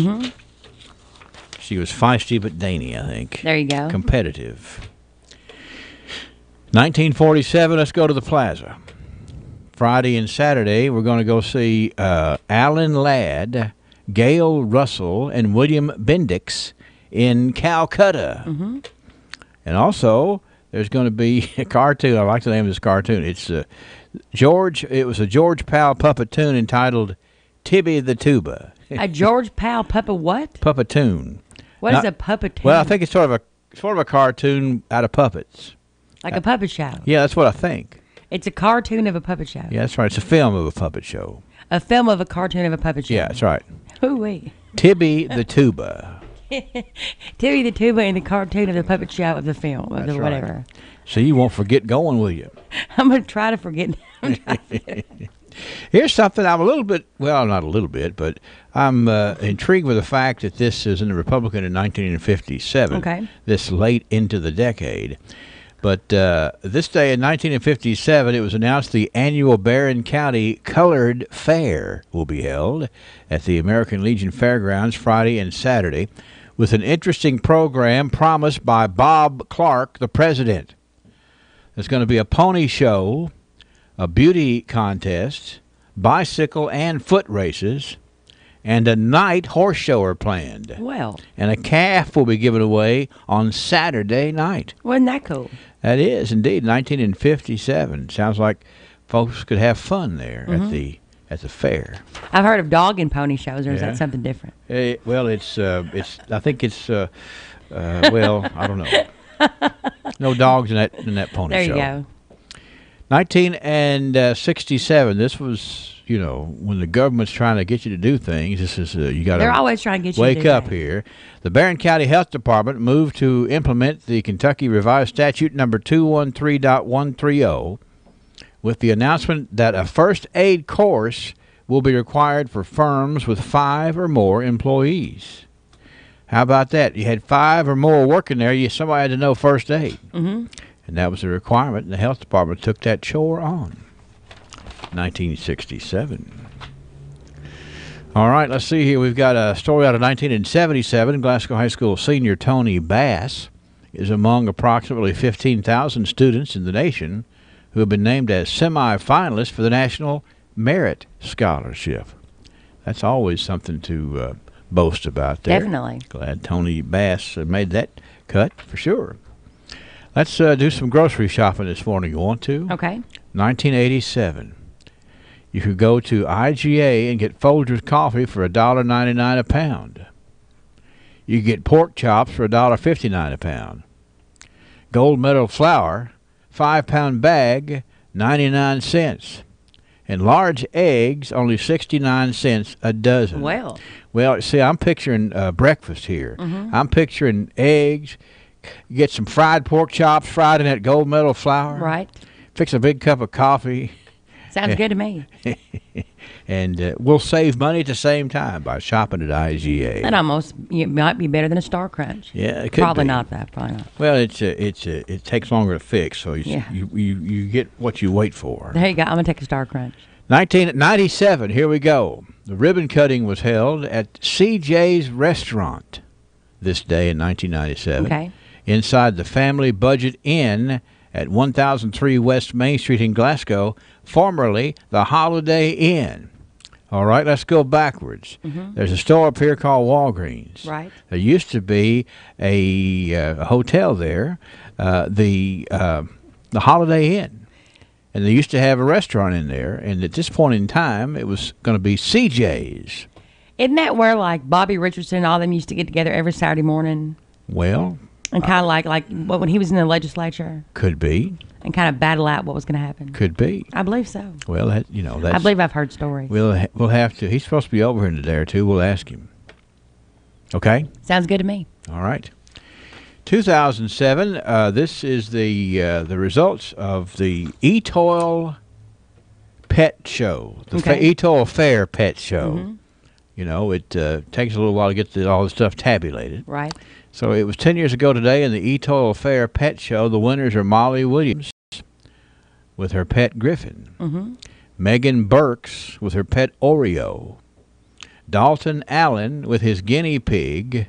She was feisty but dainty, I think. There you go. Competitive. 1947, let's go to the Plaza. Friday and Saturday, we're going to go see Alan Ladd, Gail Russell, and William Bendix in Calcutta. And also, there's going to be a cartoon. I like the name of this cartoon. It's it was a George Powell puppetoon entitled Tibby the Tuba. A George Powell what? Puppetoon. What is a puppetoon? Well, I think it's sort of a cartoon out of puppets. Like a puppet show. Yeah, that's what I think. It's a cartoon of a puppet show. Yeah, that's right. It's a film of a puppet show. A film of a cartoon of a puppet show. Yeah, that's right. Hoo-wee. Tibby the Tuba. Tibby the Tuba in the cartoon of the puppet show of the film of the whatever. Right. So you won't forget going, will you? I'm going to try to forget. Here's something I'm a little bit, well, not a little bit, but I'm intrigued with the fact that this is in the Republican in 1957, okay, this late into the decade. But this day in 1957, it was announced the annual Barron County Colored Fair will be held at the American Legion Fairgrounds Friday and Saturday, with an interesting program promised by Bob Clark, the president. There's going to be a pony show, a beauty contest, bicycle and foot races, and a night horse show are planned. Well. And a calf will be given away on Saturday night. Wasn't that cool? That is, indeed, 1957. Sounds like folks could have fun there at the fair. I've heard of dog and pony shows, or is Yeah. that something different? Well, it's. I think it's. Well, I don't know. No dogs in that pony There show. you go. 1967. This was, when the government's trying to get you to do things. This is you got to. They're always trying to get you to wake do up things. here. The Barron County Health Department moved to implement the Kentucky Revised Statute number 213.130, with the announcement that a first aid course will be required for firms with 5 or more employees. How about that? You had 5 or more working there. Somebody had to know first aid. Mm-hmm. And that was a requirement, and the health department took that chore on. 1967. All right, let's see here. We've got a story out of 1977. Glasgow High School senior Tony Bass is among approximately 15,000 students in the nation who have been named as semifinalists for the National Merit Scholarship. That's always something to boast about there. Definitely. Glad Tony Bass made that cut for sure. Let's do some grocery shopping this morning. You want to? Okay. 1987. You could go to IGA and get Folgers coffee for $1.99 a pound. You get pork chops for $1.59 a pound. Gold Medal flour, 5-pound bag, 99 cents. And large eggs, only 69 cents a dozen. Well, see, I'm picturing breakfast here. Mhm. I'm picturing eggs. You get some fried pork chops fried in that Gold Medal flour. Right. Fix a big cup of coffee. Sounds good to me. And we'll save money at the same time by shopping at IGA. That almost might be better than a Star Crunch. Yeah, it could Probably be. not that. Probably not. Well, it takes longer to fix, so you get what you wait for. There you go. I'm gonna take a Star Crunch. 1997. Here we go. The ribbon cutting was held at CJ's Restaurant this day in 1997. Okay. Inside the Family Budget Inn at 1003 West Main Street in Glasgow, formerly the Holiday Inn. All right, let's go backwards. Mhm. There's a store up here called Walgreens. Right. There used to be a hotel there, the Holiday Inn. And they used to have a restaurant in there, and at this point in time, it was going to be CJ's. Isn't that where like Bobby Richardson and all them used to get together every Saturday morning Well, and kind of like when he was in the legislature could be. and kind of battle out what was going to happen? Could be. I believe so. Well, that's... I believe I've heard stories. We'll have to... He's supposed to be over here today or two. We'll ask him. Okay? Sounds good to me. All right. 2007, this is the results of the Etoile Pet Show. The Etoile Fair Pet Show. Mhm. It takes a little while to get all the stuff tabulated. Right. So it was 10 years ago today in the Etoile Fair Pet Show. The winners are Molly Williams with her pet Griffin. Mhm. Megan Burks with her pet Oreo. Dalton Allen with his guinea pig,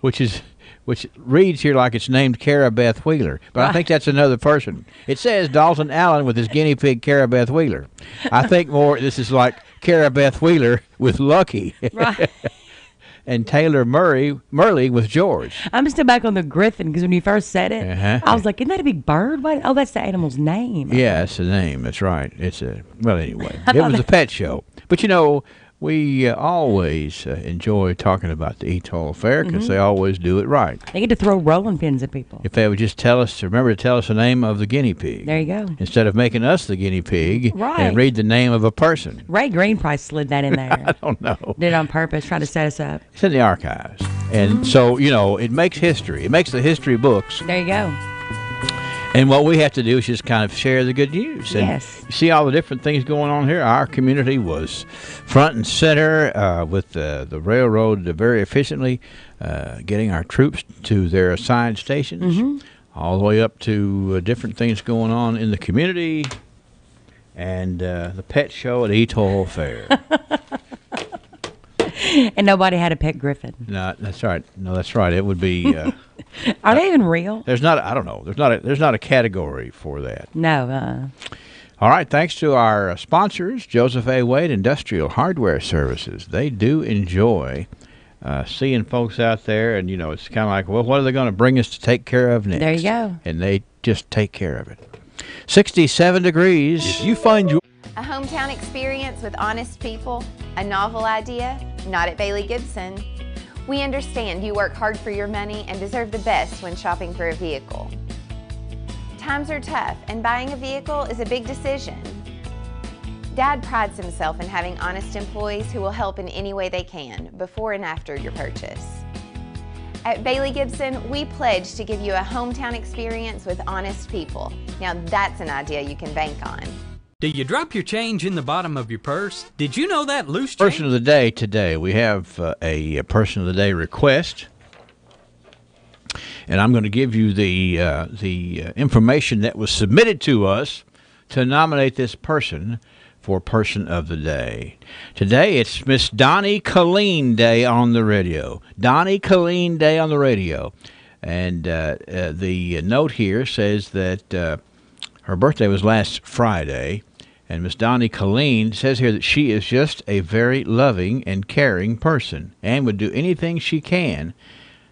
which reads here like it's named Cara Beth Wheeler. But I think that's another person. It says Dalton Allen with his guinea pig Cara Beth Wheeler. I think more this is like Cara Beth Wheeler with Lucky. Right. And Taylor Murley with George. I'm still back on the Griffin because when you first said it, Uh-huh. I was like, isn't that a big bird? What? Oh, that's the animal's name. Yeah, it's the name. That's right. Anyway, I it thought was a that- pet show. But we always enjoy talking about the Etoile Fair because Mhm. they always do it right. They get to throw rolling pins at people. If they would just remember to tell us the name of the guinea pig. There you go. Instead of making us the guinea pig Right. and read the name of a person. Ray Green probably slid that in there. I don't know. Did it on purpose, trying to set us up. It's in the archives. And so, it makes history. It makes the history books. There you go. And what we have to do is just kind of share the good news. And Yes. you see all the different things going on here. Our community was front and center with the railroad very efficiently getting our troops to their assigned stations, all the way up to different things going on in the community, and the pet show at Etoll Fair. And nobody had a pet griffin. No, that's right. No, that's right. It would be. Are they even real? There's not. I don't know. There's not a category for that. No. All right. Thanks to our sponsors, Joseph A. Wade Industrial Hardware Services. They do enjoy seeing folks out there, and it's kind of like, well, what are they going to bring us to take care of next? There you go. And they just take care of it. 67 degrees. If you find your A hometown experience with honest people, a novel idea, not at Bailey Gibson. We understand you work hard for your money and deserve the best when shopping for a vehicle. Times are tough, and buying a vehicle is a big decision. Dad prides himself in having honest employees who will help in any way they can, before and after your purchase. At Bailey Gibson, we pledge to give you a hometown experience with honest people. Now that's an idea you can bank on. Do you drop your change in the bottom of your purse? Did you know that loose change? Person of the day today. We have a person of the day request. And I'm going to give you the information that was submitted to us to nominate this person for Person of the Day. Today, it's Miss Donnie Colleen Day on the radio. Donnie Colleen Day on the radio. And the note here says that her birthday was last Friday. And Miss Donnie Colleen says here that she is just a very loving and caring person and would do anything she can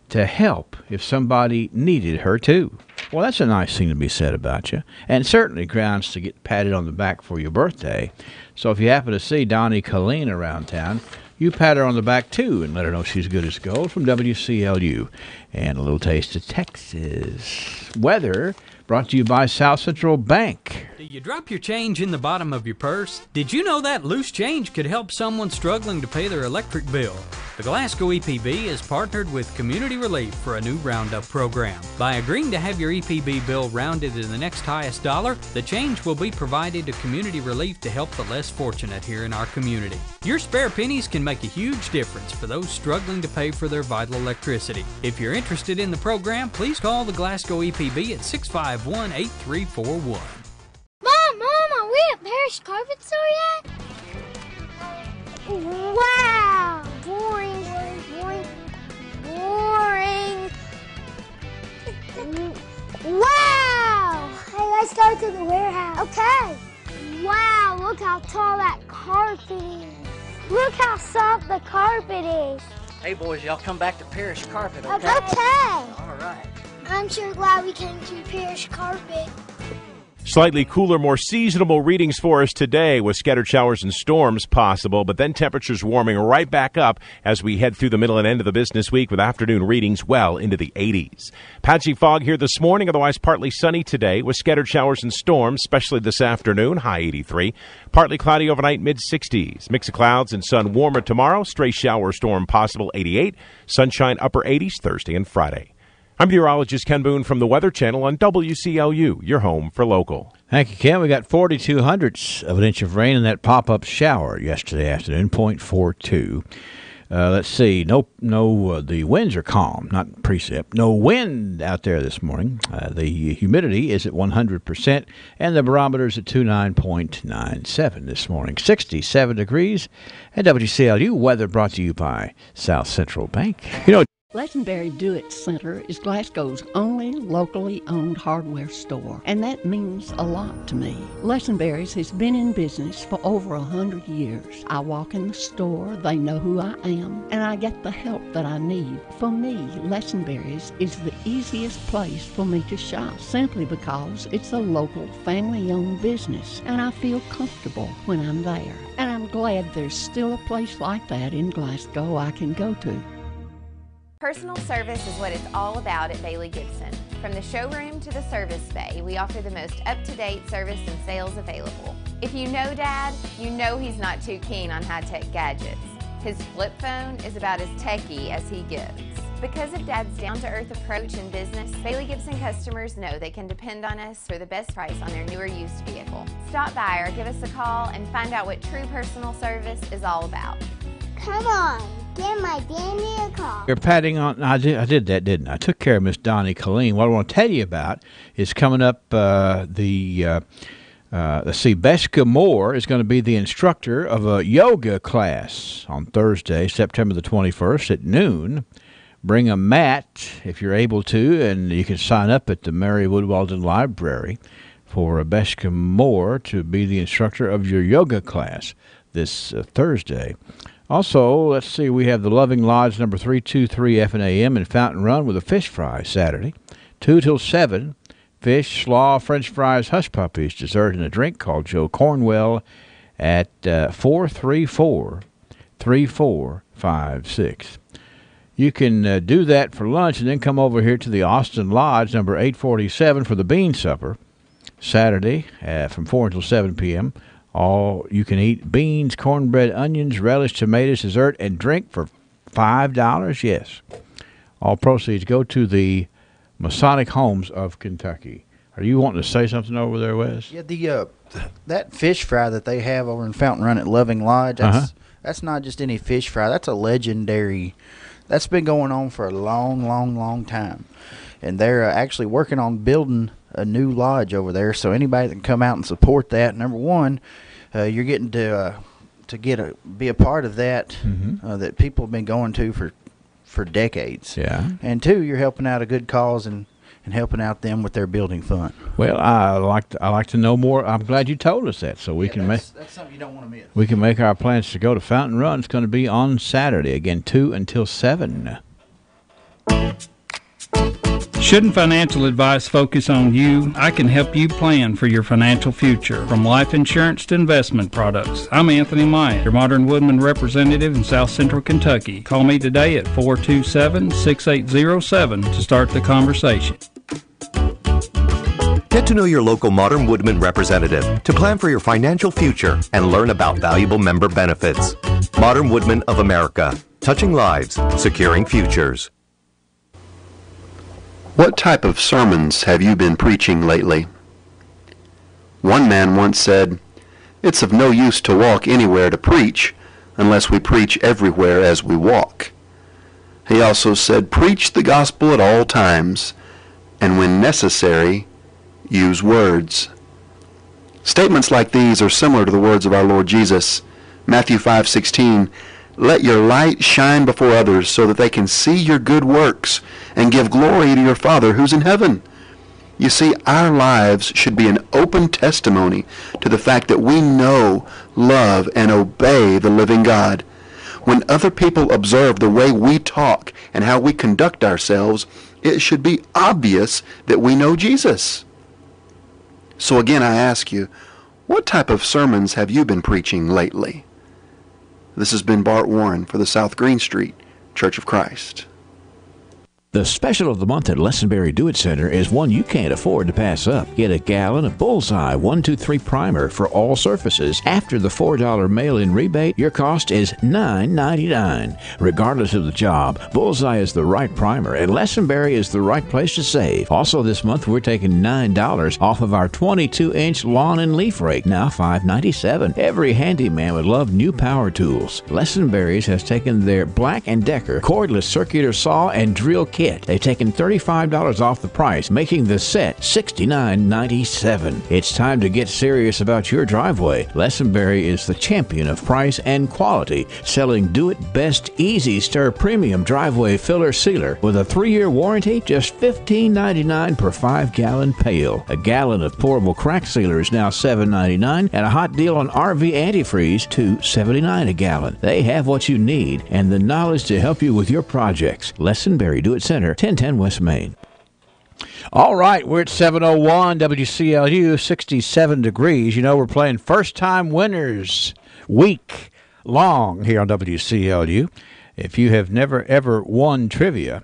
to help if somebody needed her too. Well, that's a nice thing to be said about you, and certainly grounds to get patted on the back for your birthday. So if you happen to see Donnie Colleen around town, you pat her on the back too and let her know she's good as gold. From WCLU and a little taste of Texas weather, brought to you by South Central Bank. Do you drop your change in the bottom of your purse? Did you know that loose change could help someone struggling to pay their electric bill? The Glasgow EPB has partnered with Community Relief for a new roundup program. By agreeing to have your EPB bill rounded to the next highest dollar, the change will be provided to Community Relief to help the less fortunate here in our community. Your spare pennies can make a huge difference for those struggling to pay for their vital electricity. If you're interested in the program, please call the Glasgow EPB at 651-8341. Mom, are we at Parish Carpet Store yet? Wow! Boring. Wow! Hey, let's go to the warehouse. Okay. Wow, look how tall that carpet is. Look how soft the carpet is. Hey, boys, y'all come back to Parish Carpet, okay? Okay. All right. I'm sure glad we came to Parish Carpet. Slightly cooler, more seasonable readings for us today with scattered showers and storms possible, but then temperatures warming right back up as we head through the middle and end of the business week with afternoon readings well into the 80s. Patchy fog here this morning, otherwise partly sunny today with scattered showers and storms, especially this afternoon, high 83. Partly cloudy overnight, mid-60s. Mix of clouds and sun warmer tomorrow. Stray shower or storm possible, 88. Sunshine upper 80s Thursday and Friday. I'm meteorologist Ken Boone from the Weather Channel on WCLU, your home for local. Thank you, Ken. We got 42/100ths of an inch of rain in that pop-up shower yesterday afternoon, 0.42. Let's see. The winds are calm, not precip. No wind out there this morning. The humidity is at 100%, and the barometer's at 29.97 this morning. 67 degrees at WCLU. Weather brought to you by South Central Bank. Lesenberry Do-It Center is Glasgow's only locally owned hardware store, and that means a lot to me. Lesenberry's has been in business for over 100 years. I walk in the store, they know who I am, and I get the help that I need. For me, Lesenberry's is the easiest place for me to shop, simply because it's a local family-owned business, and I feel comfortable when I'm there. And I'm glad there's still a place like that in Glasgow I can go to. Personal service is what it's all about at Bailey Gibson. From the showroom to the service bay, we offer the most up-to-date service and sales available. If you know Dad, you know he's not too keen on high-tech gadgets. His flip phone is about as techy as he gets. Because of Dad's down-to-earth approach in business, Bailey Gibson customers know they can depend on us for the best price on their newer used vehicle. Stop by or give us a call and find out what true personal service is all about. Come on. Give my Danny a call. You're patting on. I did that, didn't I? I took care of Miss Donnie Colleen. What I want to tell you about is coming up. Let's see, Beska Moore is going to be the instructor of a yoga class on Thursday, September the 21st at noon. Bring a mat if you're able to, and you can sign up at the Mary Woodwalden Library for Beska Moore to be the instructor of your yoga class this Thursday. Also, let's see, we have the Loving Lodge number 323 F&AM in Fountain Run with a fish fry Saturday, 2 till 7. Fish, slaw, French fries, hush puppies, dessert, and a drink called Joe Cornwell at 434-3456. You can do that for lunch and then come over here to the Austin Lodge, number 847, for the Bean Supper, Saturday from 4 until 7 p.m. All you can eat beans, cornbread, onions, relish, tomatoes, dessert, and drink for $5. Yes. All proceeds go to the Masonic Homes of Kentucky. Are you wanting to say something over there, Wes? Yeah, that fish fry that they have over in Fountain Run at Loving Lodge, that's not just any fish fry. That's a legendary. That's been going on for a long, long, long time. And they're actually working on building a new lodge over there. So anybody that can come out and support that, number one, you're getting to be a part of that that people have been going to for decades. Yeah. And two, you're helping out a good cause and helping out them with their building fund. Well, I like to know more. I'm glad you told us that, so we can make. That's something you don't want to miss. We can make our plans to go to Fountain Run. It's going to be on Saturday again, 2 until 7. Shouldn't financial advice focus on you? I can help you plan for your financial future. From life insurance to investment products. I'm Anthony Myatt, your Modern Woodman representative in South Central Kentucky. Call me today at 427-6807 to start the conversation. Get to know your local Modern Woodman representative to plan for your financial future and learn about valuable member benefits. Modern Woodman of America. Touching lives, securing futures. What type of sermons have you been preaching lately? One man once said, "It's of no use to walk anywhere to preach unless we preach everywhere as we walk." He also said, "Preach the gospel at all times, and when necessary, use words." Statements like these are similar to the words of our Lord Jesus. Matthew 5:16, "Let your light shine before others so that they can see your good works and give glory to your Father who's in heaven." You see, our lives should be an open testimony to the fact that we know, love, and obey the living God. When other people observe the way we talk and how we conduct ourselves, it should be obvious that we know Jesus. So again, I ask you, what type of sermons have you been preaching lately? This has been Bart Warren for the South Green Street Church of Christ. The special of the month at Lessenberry Do It Center is one you can't afford to pass up. Get a gallon of Bullseye 123 primer for all surfaces. After the $4 mail-in rebate, your cost is $9.99. Regardless of the job, Bullseye is the right primer, and Lessenberry is the right place to save. Also this month, we're taking $9 off of our 22-inch lawn and leaf rake, now $5.97. Every handyman would love new power tools. Lessenberry's has taken their Black & Decker cordless circular saw and drill kit. They've taken $35 off the price, making the set $69.97. It's time to get serious about your driveway. Lessenberry is the champion of price and quality, selling Do It Best Easy Stir Premium Driveway Filler Sealer with a 3-year warranty, just $15.99 per 5-gallon pail. A gallon of pourable crack sealer is now $7.99, and a hot deal on RV antifreeze, $2.79 a gallon. They have what you need and the knowledge to help you with your projects. Lessenberry Do It Center, 1010 West Main. All right, we're at 7:01 WCLU, 67 degrees. You know, we're playing first-time winners week long here on WCLU. If you have never, ever won trivia,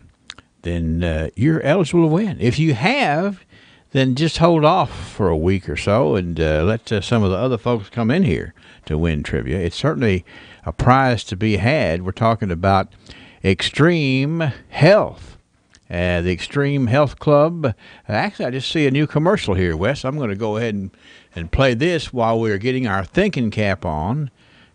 then you're eligible to win. If you have, then just hold off for a week or so and let some of the other folks come in here to win trivia. It's certainly a prize to be had. We're talking about Extreme Health. The Extreme Health Club. Actually, I just see a new commercial here, Wes. I'm going to go ahead and play this while we're getting our thinking cap on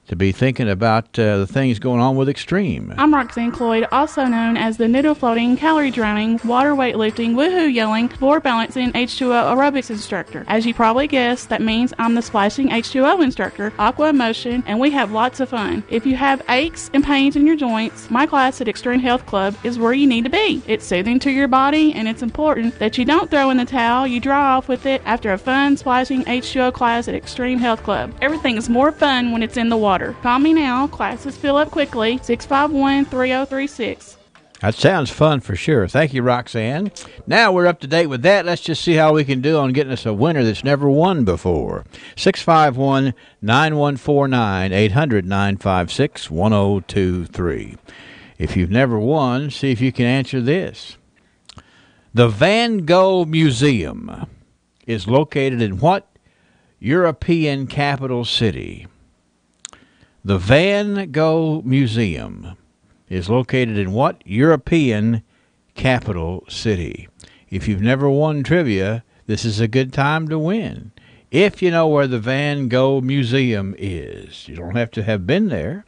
to be thinking about the things going on with Extreme. I'm Roxanne Cloyd, also known as the noodle floating, calorie drowning, water weightlifting, woohoo yelling, floor balancing H2O aerobics instructor. As you probably guessed, that means I'm the splashing H2O instructor, Aqua Emotion, and we have lots of fun. If you have aches and pains in your joints, my class at Extreme Health Club is where you need to be. It's soothing to your body, and it's important that you don't throw in the towel, you dry off with it after a fun splashing H2O class at Extreme Health Club. Everything is more fun when it's in the water. Call me now. Classes fill up quickly. 651-3036. That sounds fun for sure. Thank you, Roxanne. Now we're up to date with that. Let's just see how we can do on getting us a winner that's never won before. 651-9149, 800-956-1023. If you've never won, see if you can answer this. The Van Gogh Museum is located in what European capital city? The Van Gogh Museum is located in what European capital city? If you've never won trivia, this is a good time to win. If you know where the Van Gogh Museum is, you don't have to have been there,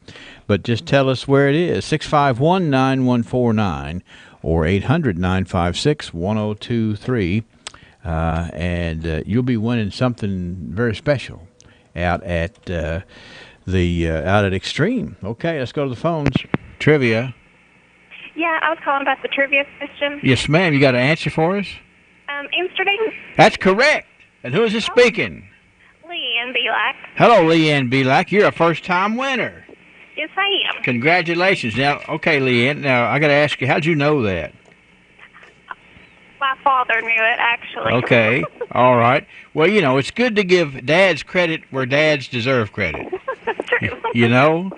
but just tell us where it is. 651-9149 or 800-956-1023, and you'll be winning something very special out at out at Extreme. Okay, let's go to the phones. Trivia. Yeah, I was calling about the trivia question. Yes, ma'am. You got an answer for us? Amsterdam. That's correct. And who is this speaking? Leanne Belak. Hello, Leanne Belak. You're a first-time winner. Yes, I am. Congratulations. Now, okay, Leanne. Now, I got to ask you, how'd you know that? My father knew it, actually. Okay. All right. Well, you know, it's good to give dads credit where dads deserve credit. True. You know?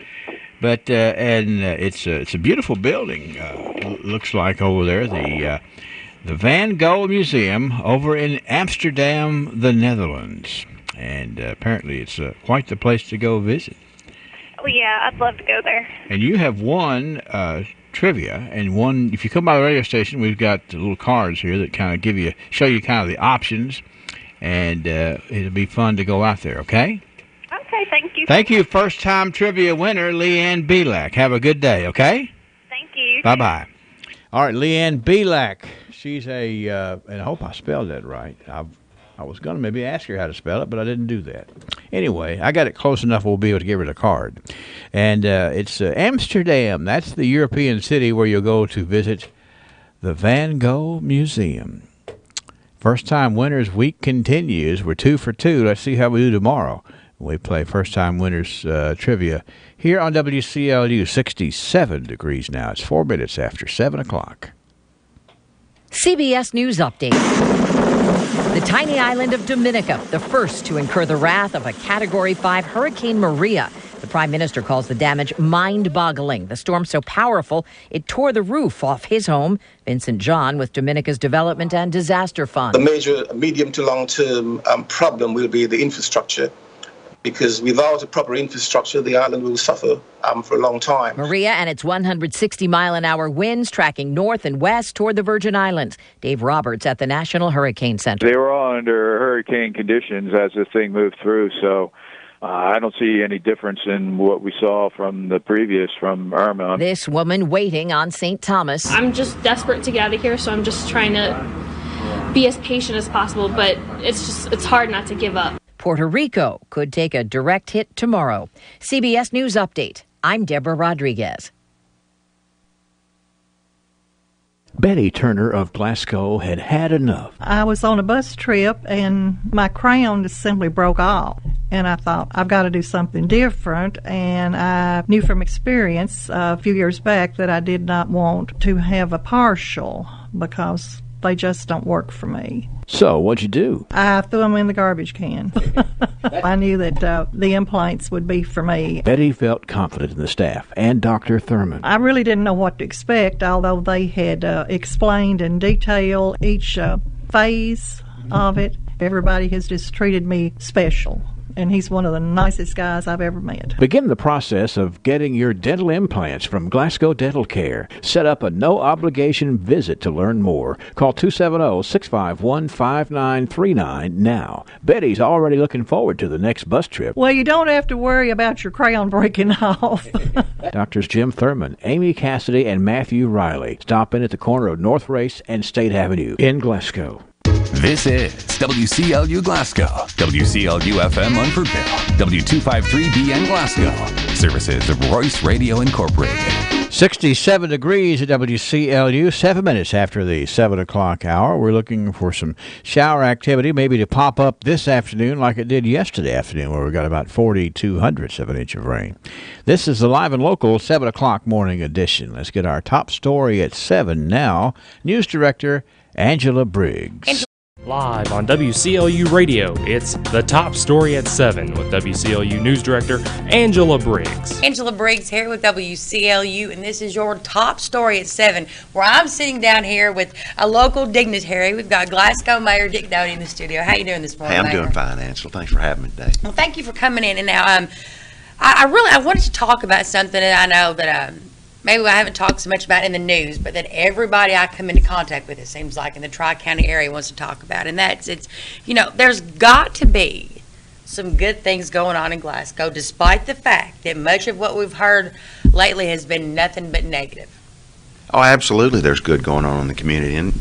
But it's a beautiful building. Looks like over there, the Van Gogh Museum over in Amsterdam, the Netherlands, and apparently it's quite the place to go visit. Oh yeah, I'd love to go there. And you have won trivia, and one. If you come by the radio station, we've got little cards here that kind of show you kind of the options, and it'll be fun to go out there. Okay. Okay, thank you. Thank you, first-time trivia winner, Leanne Belak. Have a good day, okay? Thank you. Bye-bye. All right, Leanne Belak. She's and I hope I spelled that right. I was going to maybe ask her how to spell it, but I didn't do that. Anyway, I got it close enough we'll be able to give her the card. And it's Amsterdam. That's the European city where you'll go to visit the Van Gogh Museum. First-time winners week continues. We're 2 for 2. Let's see how we do tomorrow. We play first-time winners trivia here on WCLU. 67 degrees now. It's 4 minutes after 7 o'clock. CBS News Update. The tiny island of Dominica, the first to incur the wrath of a Category 5 Hurricane Maria. The Prime Minister calls the damage mind-boggling. The storm so powerful, it tore the roof off his home. Vincent John with Dominica's Development and Disaster Fund. The major medium to long-term problem will be the infrastructure, because without a proper infrastructure, the island will suffer for a long time. Maria and its 160-mile-an-hour winds tracking north and west toward the Virgin Islands. Dave Roberts at the National Hurricane Center. They were all under hurricane conditions as this thing moved through, so I don't see any difference in what we saw from the previous, from Irma. This woman waiting on St. Thomas. I'm just desperate to get out of here, so I'm just trying to be as patient as possible, but it's hard not to give up. Puerto Rico could take a direct hit tomorrow. CBS News Update. I'm Deborah Rodriguez. Betty Turner of Glasgow had had enough. I was on a bus trip and my crown just simply broke off. And I thought, I've got to do something different. And I knew from experience a few years back that I did not want to have a partial because they just don't work for me. So, what'd you do? I threw them in the garbage can. I knew that the implants would be for me. Betty felt confident in the staff and Dr. Thurman. I really didn't know what to expect, although they had explained in detail each phase of it. Everybody has just treated me special. and he's one of the nicest guys I've ever met. Begin the process of getting your dental implants from Glasgow Dental Care. Set up a no-obligation visit to learn more. Call 270-651-5939 now. Betty's already looking forward to the next bus trip. Well, you don't have to worry about your crown breaking off. Doctors Jim Thurman, Amy Cassidy, and Matthew Riley. Stop in at the corner of North Race and State Avenue in Glasgow. This is WCLU Glasgow, WCLU FM Munfordville, W253BN Glasgow. Services of Royce Radio Incorporated. 67 degrees at WCLU, 7 minutes after the 7 o'clock hour. We're looking for some shower activity, maybe to pop up this afternoon like it did yesterday afternoon, where we got about 0.42 of an inch of rain. This is the Live and Local 7 o'clock morning edition. Let's get our top story at 7 now. News Director Angela Briggs. Live on WCLU Radio, it's The Top Story at 7 with WCLU News Director Angela Briggs. Angela Briggs here with WCLU, and this is your Top Story at 7, where I'm sitting down here with a local dignitary. We've got Glasgow Mayor Dick Doty in the studio. How you doing this morning, Hey, I'm Mayor? doing fine, Angela. Thanks for having me today. Well, thank you for coming in. And now, I wanted to talk about something that I know that maybe I haven't talked so much about in the news, but that everybody I come into contact with, it seems like, in the Tri-County area wants to talk about. And there's got to be some good things going on in Glasgow, despite the fact that much of what we've heard lately has been nothing but negative. Oh, absolutely. There's good going on in the community, and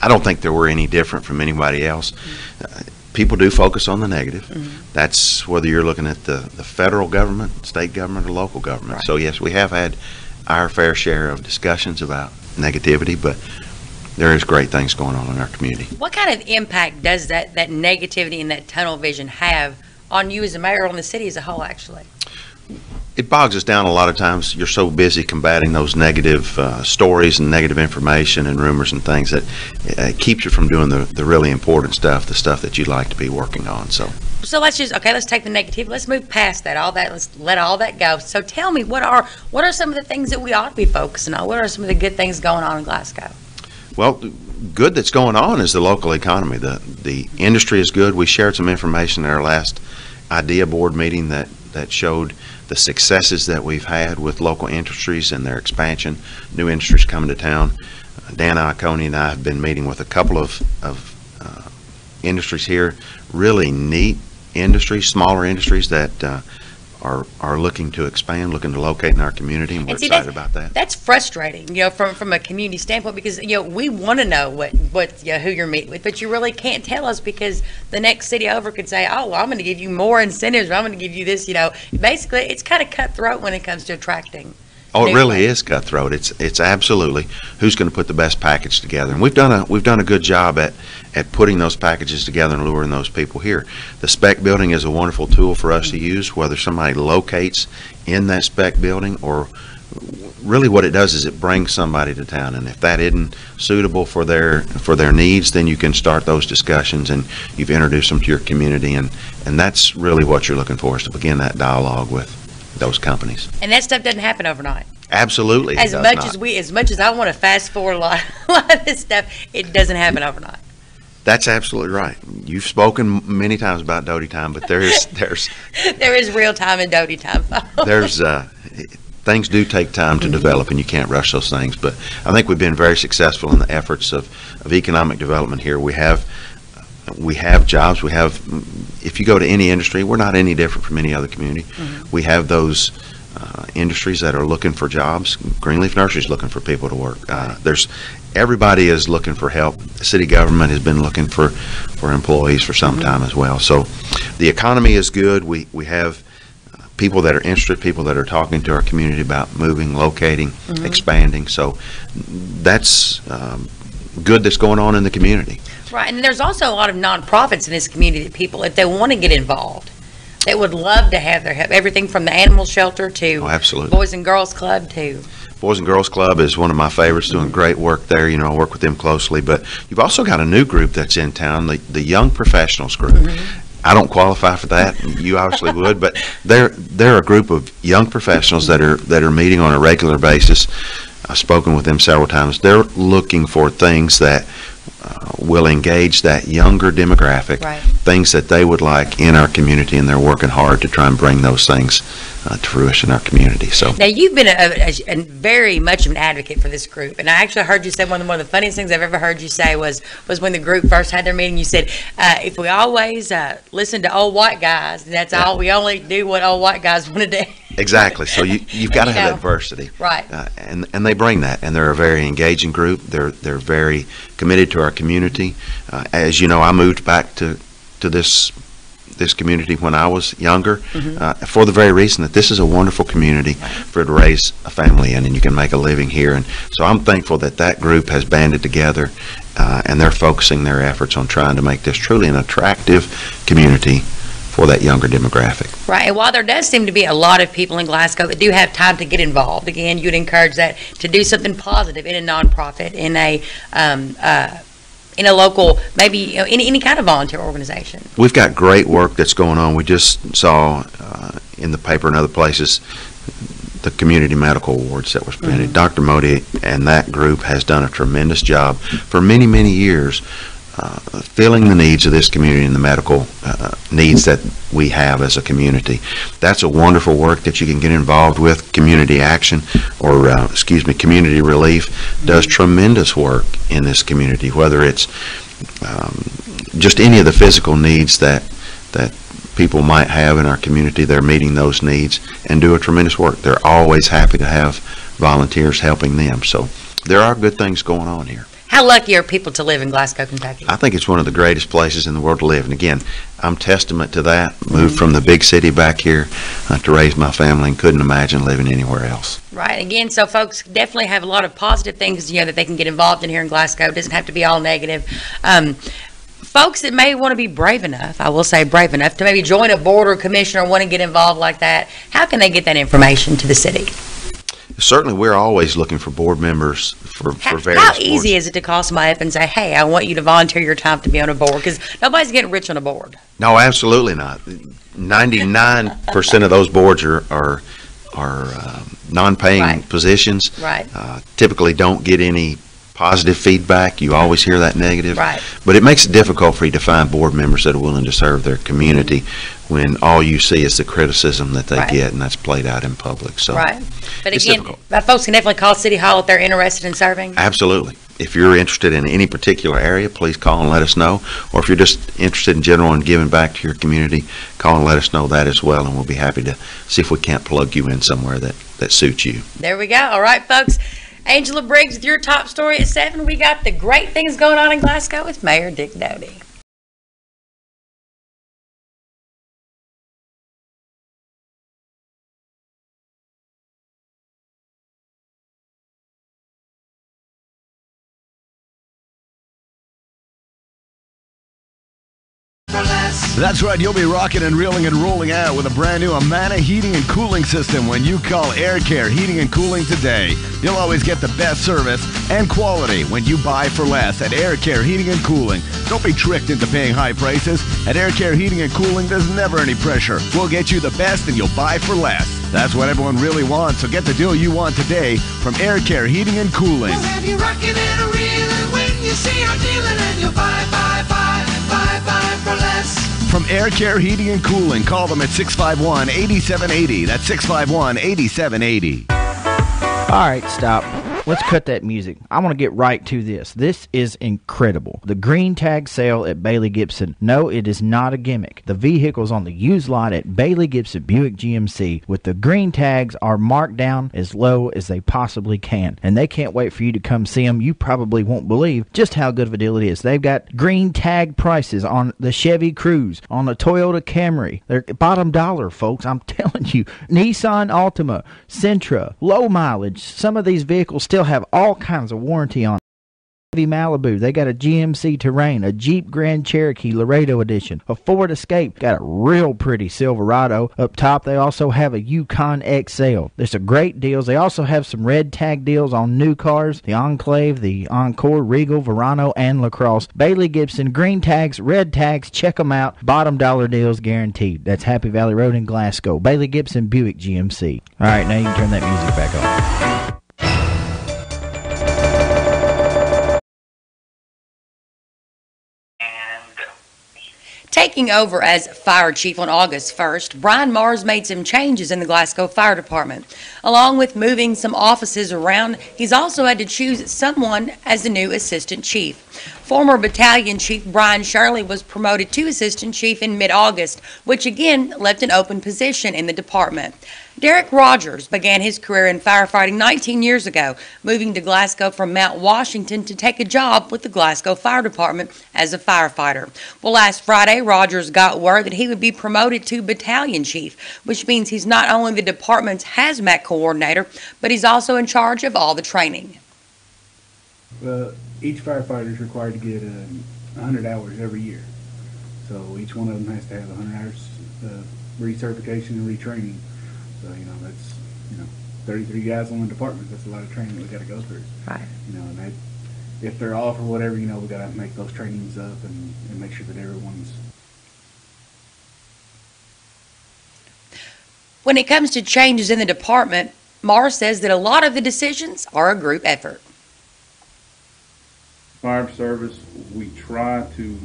I don't think that we're any different from anybody else. People do focus on the negative. Mm-hmm. That's whether you're looking at the federal government, state government, or local government. Right. So, yes, we have had our fair share of discussions about negativity, but there is great things going on in our community. What kind of impact does that negativity and that tunnel vision have on you as a mayor, on the city as a whole, actually? It bogs us down a lot of times. You're so busy combating those negative stories and negative information and rumors and things that it keeps you from doing the really important stuff, the stuff that you'd like to be working on. So let's take the negative. Let's move past that. Let's let all that go. So tell me, what are some of the things that we ought to be focusing on? What are some of the good things going on in Glasgow? Well, good that's going on is the local economy. The industry is good. We shared some information at our last idea board meeting that showed the successes that we've had with local industries and their expansion, new industries coming to town. Dan Iacone and I have been meeting with a couple of industries here, really neat industries, smaller industries that are looking to expand, looking to locate in our community, and we're excited about that. That's frustrating, from a community standpoint, because we want to know who you're meeting with, but you really can't tell us because the next city over could say, "Oh, well, I'm going to give you more incentives, or I'm going to give you this." Basically, it's kind of cutthroat when it comes to attracting. Oh, it really is cutthroat. It's absolutely who's going to put the best package together, and we've done a good job at putting those packages together and luring those people here. The spec building is a wonderful tool for us to use, whether somebody locates in that spec building, or really what it does is it brings somebody to town, and if that isn't suitable for their needs, then you can start those discussions and you've introduced them to your community, and that's really what you're looking for, is to begin that dialogue with those companies. And that stuff doesn't happen overnight. Absolutely. As much as I want to fast forward a lot of this stuff, it doesn't happen overnight. That's absolutely right. You've spoken many times about Doty time, but there is real time in Doty time. There's things do take time to develop, and you can't rush those things. But I think we've been very successful in the efforts of economic development here. We have jobs. We have, if you go to any industry, we're not any different from any other community. Mm-hmm. We have those industries that are looking for jobs. Greenleaf Nursery is looking for people to work. Everybody is looking for help. The city government has been looking for employees for some time as well. So the economy is good. We have people that are interested, people that are talking to our community about moving, locating, expanding. So that's good that's going on in the community. Right, and there's also a lot of nonprofits in this community that people, if they want to get involved, they would love to have their help. Everything from the animal shelter to Boys and Girls Club to... Boys and Girls Club is one of my favorites, doing great work there. I work with them closely. But you've also got a new group that's in town, the Young Professionals Group. I don't qualify for that. You obviously would, but they're a group of young professionals that are meeting on a regular basis. I've spoken with them several times. They're looking for things that will engage that younger demographic, Right. things that they would like in our community, and they're working hard to try and bring those things to fruition in our community. So Now, you've been a very much of an advocate for this group, and I actually heard you say one of the funniest things I've ever heard you say was when the group first had their meeting. You said, "If we always listen to old white guys, that's all. We only do what old white guys want to do." exactly. So you've got to have adversity, right? And they bring that, and they're a very engaging group. They're very committed to our community. As you know, I moved back to this community when I was younger, for the very reason that this is a wonderful community for to raise a family in, and you can make a living here. And so I'm thankful that group has banded together, and they're focusing their efforts on trying to make this truly an attractive community for that younger demographic. Right, and while there does seem to be a lot of people in Glasgow that do have time to get involved, again, you'd encourage that to do something positive in a nonprofit, in a local, maybe any kind of volunteer organization. We've got great work that's going on. We just saw in the paper and other places the Community Medical Awards that was presented. Dr. Modi and that group has done a tremendous job for many, many years filling the needs of this community and the medical needs that we have as a community. That's a wonderful work that you can get involved with. Community Action, or Community Relief does tremendous work in this community, whether it's just any of the physical needs that people might have in our community. They're meeting those needs and do a tremendous work. They're always happy to have volunteers helping them. So there are good things going on here. How lucky are people to live in Glasgow, Kentucky? I think it's one of the greatest places in the world to live. And again, I'm testament to that. Moved from the big city back here to raise my family, and couldn't imagine living anywhere else. Right. Again, so folks definitely have a lot of positive things, that they can get involved in here in Glasgow. It doesn't have to be all negative. Folks that may want to be brave enough, I will say brave enough, to maybe join a board or commission or want to get involved like that, how can they get that information to the city? Certainly, we're always looking for board members for various How boards. easy is it to call somebody up and say, "Hey, I want you to volunteer your time to be on a board"? Because nobody's getting rich on a board. No, absolutely not. 99% of those boards are non-paying positions. Right. Typically don't get any positive feedback. You always hear that negative. Right. But it makes it difficult for you to find board members that are willing to serve their community when all you see is the criticism that they get, and that's played out in public. So Right. But it's again, difficult. folks can definitely call City Hall if they're interested in serving. Absolutely. If you're interested in any particular area, please call and let us know. Or if you're just interested in general and giving back to your community, call and let us know that as well, and we'll be happy to see if we can't plug you in somewhere that suits you. There we go. All right, folks. Angela Briggs with your top story at 7. We got the great things going on in Glasgow with Mayor Dick Doty. That's right, you'll be rocking and reeling and rolling out with a brand new Amana heating and cooling system when you call Air Care Heating and Cooling today. You'll always get the best service and quality when you buy for less at Air Care Heating and Cooling. Don't be tricked into paying high prices. At Air Care Heating and Cooling, there's never any pressure. We'll get you the best and you'll buy for less. That's what everyone really wants, so get the deal you want today from Air Care Heating and Cooling. We'll have you rocking and reeling when you see our dealing, and you'll buy for less. From Air Care Heating and Cooling, call them at 651-8780. That's 651-8780. All right, stop. Let's cut that music. I want to get right to this. This is incredible. The green tag sale at Bailey Gibson. No, it is not a gimmick. The vehicles on the used lot at Bailey Gibson Buick GMC with the green tags are marked down as low as they possibly can. And they can't wait for you to come see them. You probably won't believe just how good of a deal it is. They've got green tag prices on the Chevy Cruze, on the Toyota Camry. They're bottom dollar, folks. I'm telling you. Nissan Altima, Sentra, low mileage. Some of these vehicles still have all kinds of warranty on. Malibu, they got a GMC Terrain, a Jeep Grand Cherokee Laredo Edition, a Ford Escape, got a real pretty Silverado. Up top, they also have a Yukon XL. There's some great deals. They also have some red tag deals on new cars, the Enclave, the Encore, Regal, Verano, and LaCrosse. Bailey Gibson, green tags, red tags, check them out. Bottom dollar deals guaranteed. That's Happy Valley Road in Glasgow. Bailey Gibson Buick GMC. All right, now you can turn that music back on. Taking over as fire chief on August 1st, Brian Mars made some changes in the Glasgow Fire Department. Along with moving some offices around, he's also had to choose someone as the new assistant chief. Former battalion chief Brian Shirley was promoted to assistant chief in mid-August, which again left an open position in the department. Derek Rogers began his career in firefighting 19 years ago, moving to Glasgow from Mount Washington to take a job with the Glasgow Fire Department as a firefighter. Well, last Friday, Rogers got word that he would be promoted to battalion chief, which means he's not only the department's hazmat coordinator, but he's also in charge of all the training. Each firefighter is required to get 100 hours every year. So each one of them has to have 100 hours recertification and retraining. So, that's, 33 guys on the department. That's a lot of training that we got to go through. Right. And if they're off or whatever, we got to make those trainings up and make sure that everyone's. When it comes to changes in the department, Mars says that a lot of the decisions are a group effort. Fire service, we try to,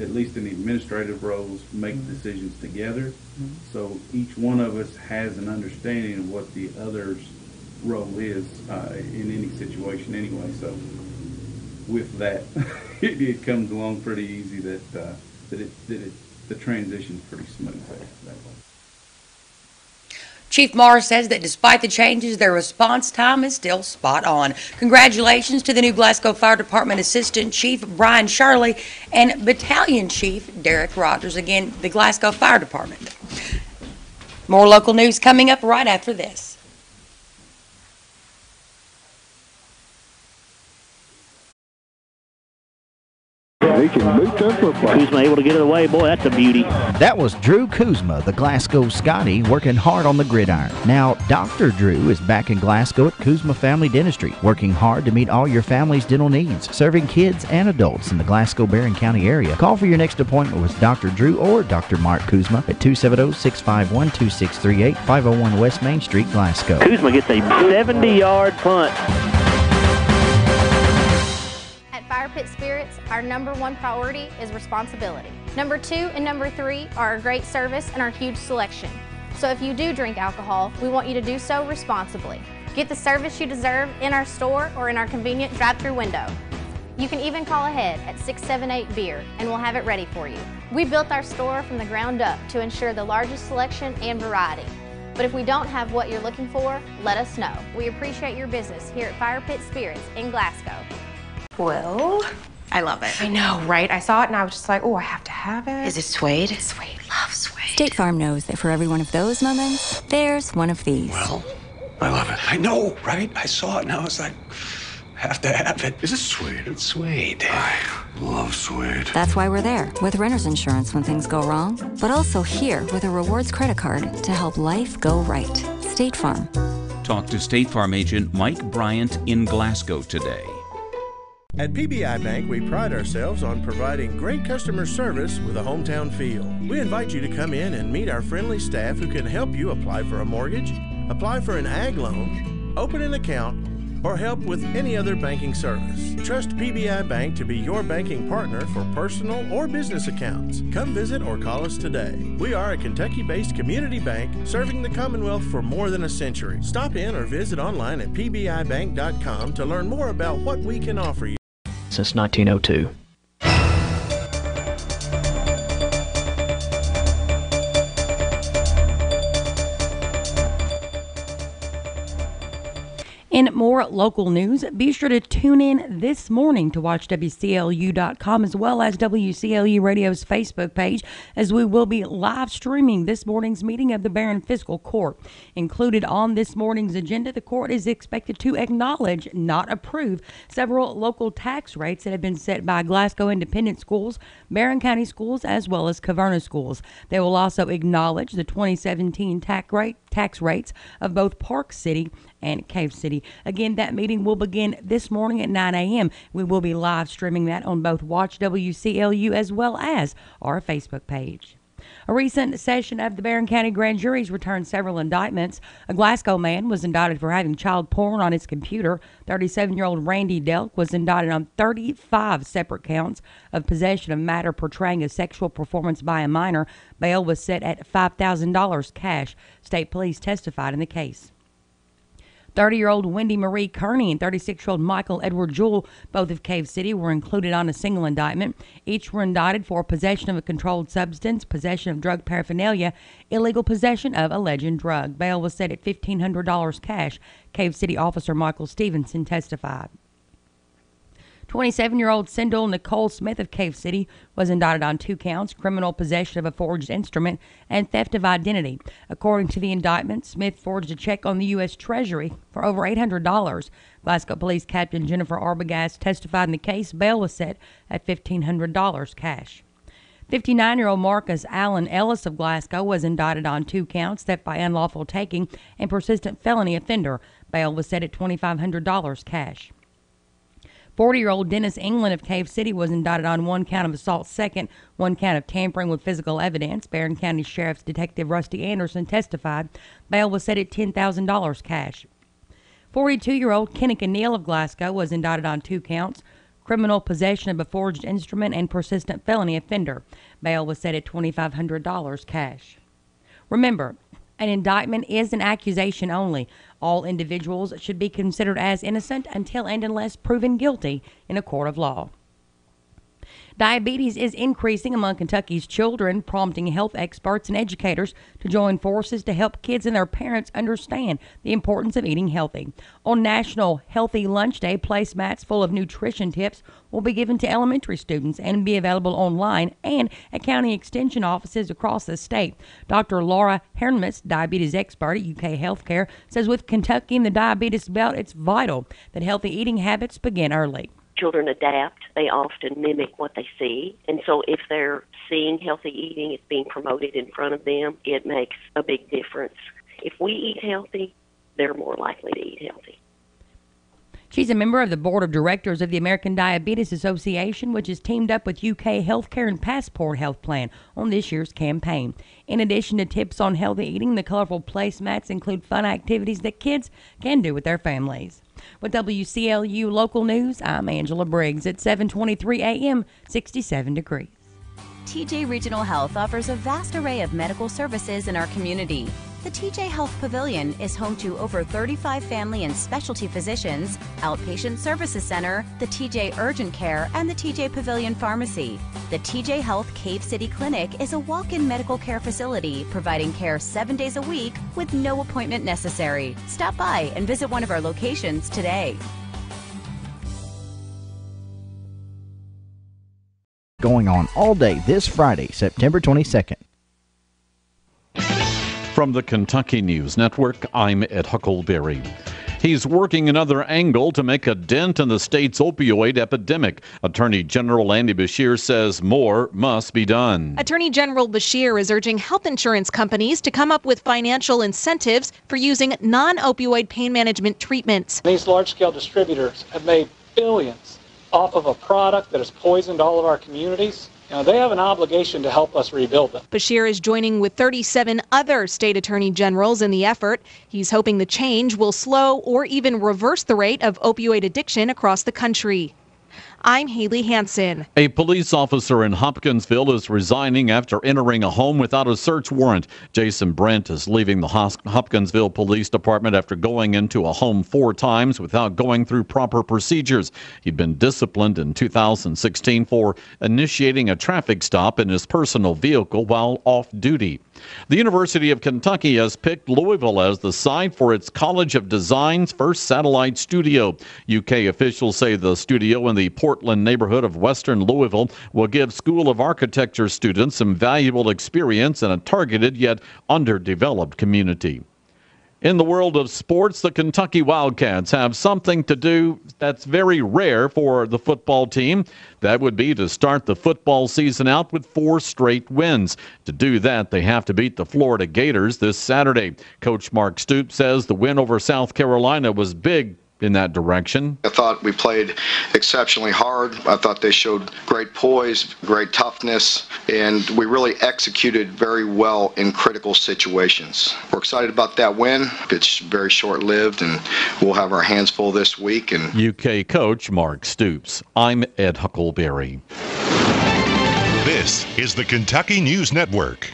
at least in the administrative roles, make decisions together. So each one of us has an understanding of what the other's role is in any situation anyway. So with that, it comes along pretty easy that the transition's pretty smooth that way. Chief Mars says that despite the changes, their response time is still spot on. Congratulations to the new Glasgow Fire Department Assistant Chief Brian Shirley and Battalion Chief Derek Rogers. Again, the Glasgow Fire Department. More local news coming up right after this. They can boot that football. Kuzma able to get it away. Boy, that's a beauty. That was Drew Kuzma, the Glasgow Scotty, working hard on the gridiron. Now, Dr. Drew is back in Glasgow at Kuzma Family Dentistry, working hard to meet all your family's dental needs, serving kids and adults in the Glasgow-Barron County area. Call for your next appointment with Dr. Drew or Dr. Mark Kuzma at 270-651-2638, 501 West Main Street, Glasgow. Kuzma gets a 70-yard punt. Fire Pit Spirits, our #1 priority is responsibility. Number 2 and number 3 are our great service and our huge selection. So if you do drink alcohol, we want you to do so responsibly. Get the service you deserve in our store or in our convenient drive-through window. You can even call ahead at 678-BEER and we'll have it ready for you. We built our store from the ground up to ensure the largest selection and variety. But if we don't have what you're looking for, let us know. We appreciate your business here at Fire Pit Spirits in Glasgow. Well, I love it. I know, right? I saw it and I was just like, oh, I have to have it. Is it suede? It's suede. Love suede. State Farm knows that for every one of those moments, there's one of these. Well, I love it. I know, right? I saw it and I was like, have to have it. Is it suede? It's suede. I love suede. That's why we're there with renter's insurance when things go wrong, but also here with a rewards credit card to help life go right. State Farm. Talk to State Farm agent Mike Bryant in Glasgow today. At PBI Bank, we pride ourselves on providing great customer service with a hometown feel. We invite you to come in and meet our friendly staff who can help you apply for a mortgage, apply for an ag loan, open an account, or help with any other banking service. Trust PBI Bank to be your banking partner for personal or business accounts. Come visit or call us today. We are a Kentucky-based community bank serving the Commonwealth for more than a century. Stop in or visit online at pbibank.com to learn more about what we can offer you. Since 1902. In more local news, be sure to tune in this morning to watch WCLU.com as well as WCLU Radio's Facebook page, as we will be live streaming this morning's meeting of the Barron Fiscal Court. Included on this morning's agenda, the court is expected to acknowledge, not approve, several local tax rates that have been set by Glasgow Independent Schools, Barron County Schools, as well as Caverna Schools. They will also acknowledge the 2017 tax rates of both Park City and Cave City. Again, that meeting will begin this morning at 9 a.m. We will be live streaming that on both Watch WCLU as well as our Facebook page. A recent session of the Barron County Grand Jury's returned several indictments. A Glasgow man was indicted for having child porn on his computer. 37-year-old Randy Delk was indicted on 35 separate counts of possession of matter portraying a sexual performance by a minor. Bail was set at $5,000 cash. State police testified in the case. 30-year-old Wendy Marie Kearney and 36-year-old Michael Edward Jewell, both of Cave City, were included on a single indictment. Each were indicted for possession of a controlled substance, possession of drug paraphernalia, illegal possession of a legend drug. Bail was set at $1,500 cash. Cave City officer Michael Stevenson testified. 27-year-old Sindel Nicole Smith of Cave City was indicted on 2 counts, criminal possession of a forged instrument and theft of identity. According to the indictment, Smith forged a check on the U.S. Treasury for over $800. Glasgow Police Captain Jennifer Arbogast testified in the case. Bail was set at $1,500 cash. 59-year-old Marcus Allen Ellis of Glasgow was indicted on 2 counts, theft by unlawful taking and persistent felony offender. Bail was set at $2,500 cash. 40-year-old Dennis England of Cave City was indicted on 1 count of assault second, 1 count of tampering with physical evidence. Barron County Sheriff's Detective Rusty Anderson testified. Bail was set at $10,000 cash. 42-year-old Kenneth Neal of Glasgow was indicted on 2 counts, criminal possession of a forged instrument and persistent felony offender. Bail was set at $2,500 cash. Remember, an indictment is an accusation only. All individuals should be considered as innocent until and unless proven guilty in a court of law. Diabetes is increasing among Kentucky's children, prompting health experts and educators to join forces to help kids and their parents understand the importance of eating healthy. On National Healthy Lunch Day, placemats full of nutrition tips will be given to elementary students and be available online and at county extension offices across the state. Dr. Laura Hermes, diabetes expert at UK Healthcare, says with Kentucky in the diabetes belt, it's vital that healthy eating habits begin early. Children adapt. They often mimic what they see. And so if they're seeing healthy eating, it's being promoted in front of them, it makes a big difference. If we eat healthy, they're more likely to eat healthy. She's a member of the board of directors of the American Diabetes Association, which has teamed up with UK Healthcare and Passport Health Plan on this year's campaign. In addition to tips on healthy eating, the colorful placemats include fun activities that kids can do with their families. With WCLU Local News, I'm Angela Briggs at 7:23 a.m., 67 degrees. TJ Regional Health offers a vast array of medical services in our community. The TJ Health Pavilion is home to over 35 family and specialty physicians, outpatient services center, the TJ Urgent Care, and the TJ Pavilion Pharmacy. The TJ Health Cave City Clinic is a walk-in medical care facility providing care 7 days a week with no appointment necessary. Stop by and visit one of our locations today. Going on all day this Friday, September 22nd. From the Kentucky News Network, I'm Ed Huckleberry. He's working another angle to make a dent in the state's opioid epidemic. Attorney General Andy Beshear says more must be done. Attorney General Beshear is urging health insurance companies to come up with financial incentives for using non-opioid pain management treatments. These large-scale distributors have made billions off of a product that has poisoned all of our communities. They have an obligation to help us rebuild them. Beshear is joining with 37 other state attorney generals in the effort. He's hoping the change will slow or even reverse the rate of opioid addiction across the country. I'm Haley Hansen. A police officer in Hopkinsville is resigning after entering a home without a search warrant. Jason Brent is leaving the Hopkinsville Police Department after going into a home 4 times without going through proper procedures. He'd been disciplined in 2016 for initiating a traffic stop in his personal vehicle while off duty. The University of Kentucky has picked Louisville as the site for its College of Design's first satellite studio. UK officials say the studio in the Portland neighborhood of western Louisville will give School of Architecture students some valuable experience in a targeted yet underdeveloped community. In the world of sports, the Kentucky Wildcats have something to do that's very rare for the football team. That would be to start the football season out with 4 straight wins. To do that, they have to beat the Florida Gators this Saturday. Coach Mark Stoops says the win over South Carolina was big in that direction. I thought we played exceptionally hard. I thought they showed great poise, great toughness, and we really executed very well in critical situations. We're excited about that win. It's very short-lived, and we'll have our hands full this week. And UK coach Mark Stoops. I'm Ed Huckleberry. This is the Kentucky News Network.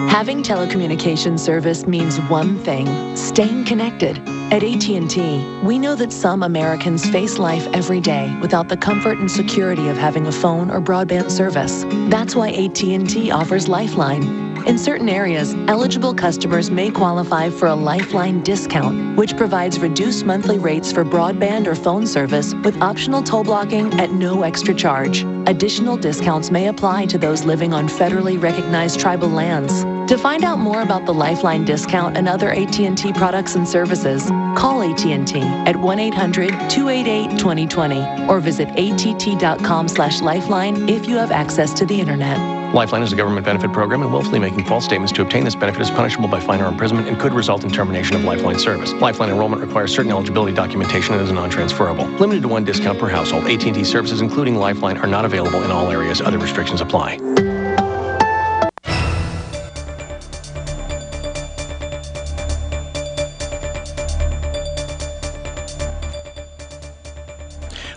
Having telecommunications service means one thing: staying connected. At AT&T, we know that some Americans face life every day without the comfort and security of having a phone or broadband service. That's why AT&T offers Lifeline. In certain areas, eligible customers may qualify for a Lifeline discount, which provides reduced monthly rates for broadband or phone service with optional toll blocking at no extra charge. Additional discounts may apply to those living on federally recognized tribal lands. To find out more about the Lifeline discount and other AT&T products and services, call AT&T at 1-800-288-2020 or visit att.com/lifeline if you have access to the internet. Lifeline is a government benefit program, and willfully making false statements to obtain this benefit is punishable by fine or imprisonment and could result in termination of Lifeline service. Lifeline enrollment requires certain eligibility documentation and is non-transferable. Limited to one discount per household. AT&T services, including Lifeline, are not available in all areas. Other restrictions apply.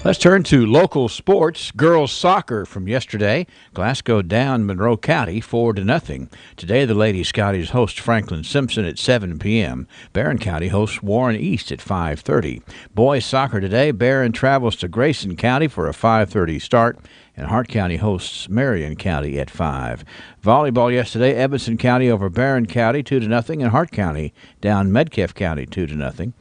Let's turn to local sports. Girls soccer from yesterday. Glasgow down Monroe County 4-0. Today the Lady Scotties host Franklin Simpson at 7 p.m. Barron County hosts Warren East at 5:30. Boys soccer today. Barron travels to Grayson County for a 5:30 start, and Hart County hosts Marion County at 5. Volleyball yesterday. Evanston County over Barron County 2-0, and Hart County down Metcalfe County 2-0.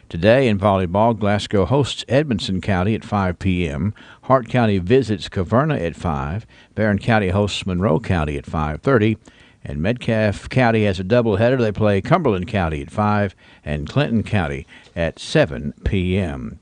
Today in volleyball, Glasgow hosts Edmondson County at 5 p.m. Hart County visits Caverna at 5. Barron County hosts Monroe County at 5:30. And Metcalfe County has a doubleheader. They play Cumberland County at 5 and Clinton County at 7 p.m.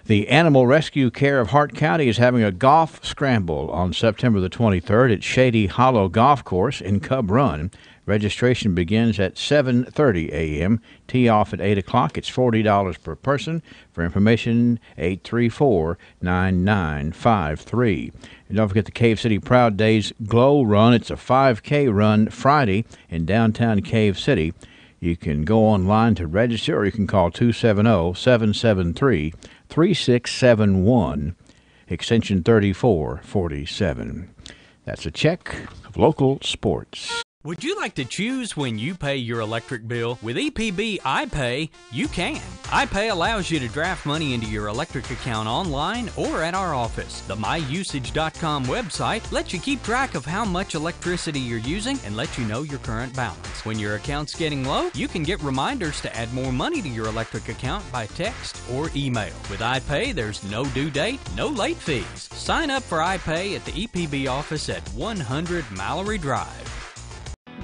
The Animal Rescue Care of Hart County is having a golf scramble on September the 23rd at Shady Hollow Golf Course in Cub Run. Registration begins at 7:30 a.m. Tee off at 8 o'clock. It's $40 per person. For information, 834-9953. And don't forget the Cave City Proud Days Glow Run. It's a 5K run Friday in downtown Cave City. You can go online to register, or you can call 270-773-3671, extension 3447. That's a check of local sports. Would you like to choose when you pay your electric bill? With EPB iPay, you can. iPay allows you to draft money into your electric account online or at our office. The myusage.com website lets you keep track of how much electricity you're using and lets you know your current balance. When your account's getting low, you can get reminders to add more money to your electric account by text or email. With iPay, there's no due date, no late fees. Sign up for iPay at the EPB office at 100 Mallory Drive.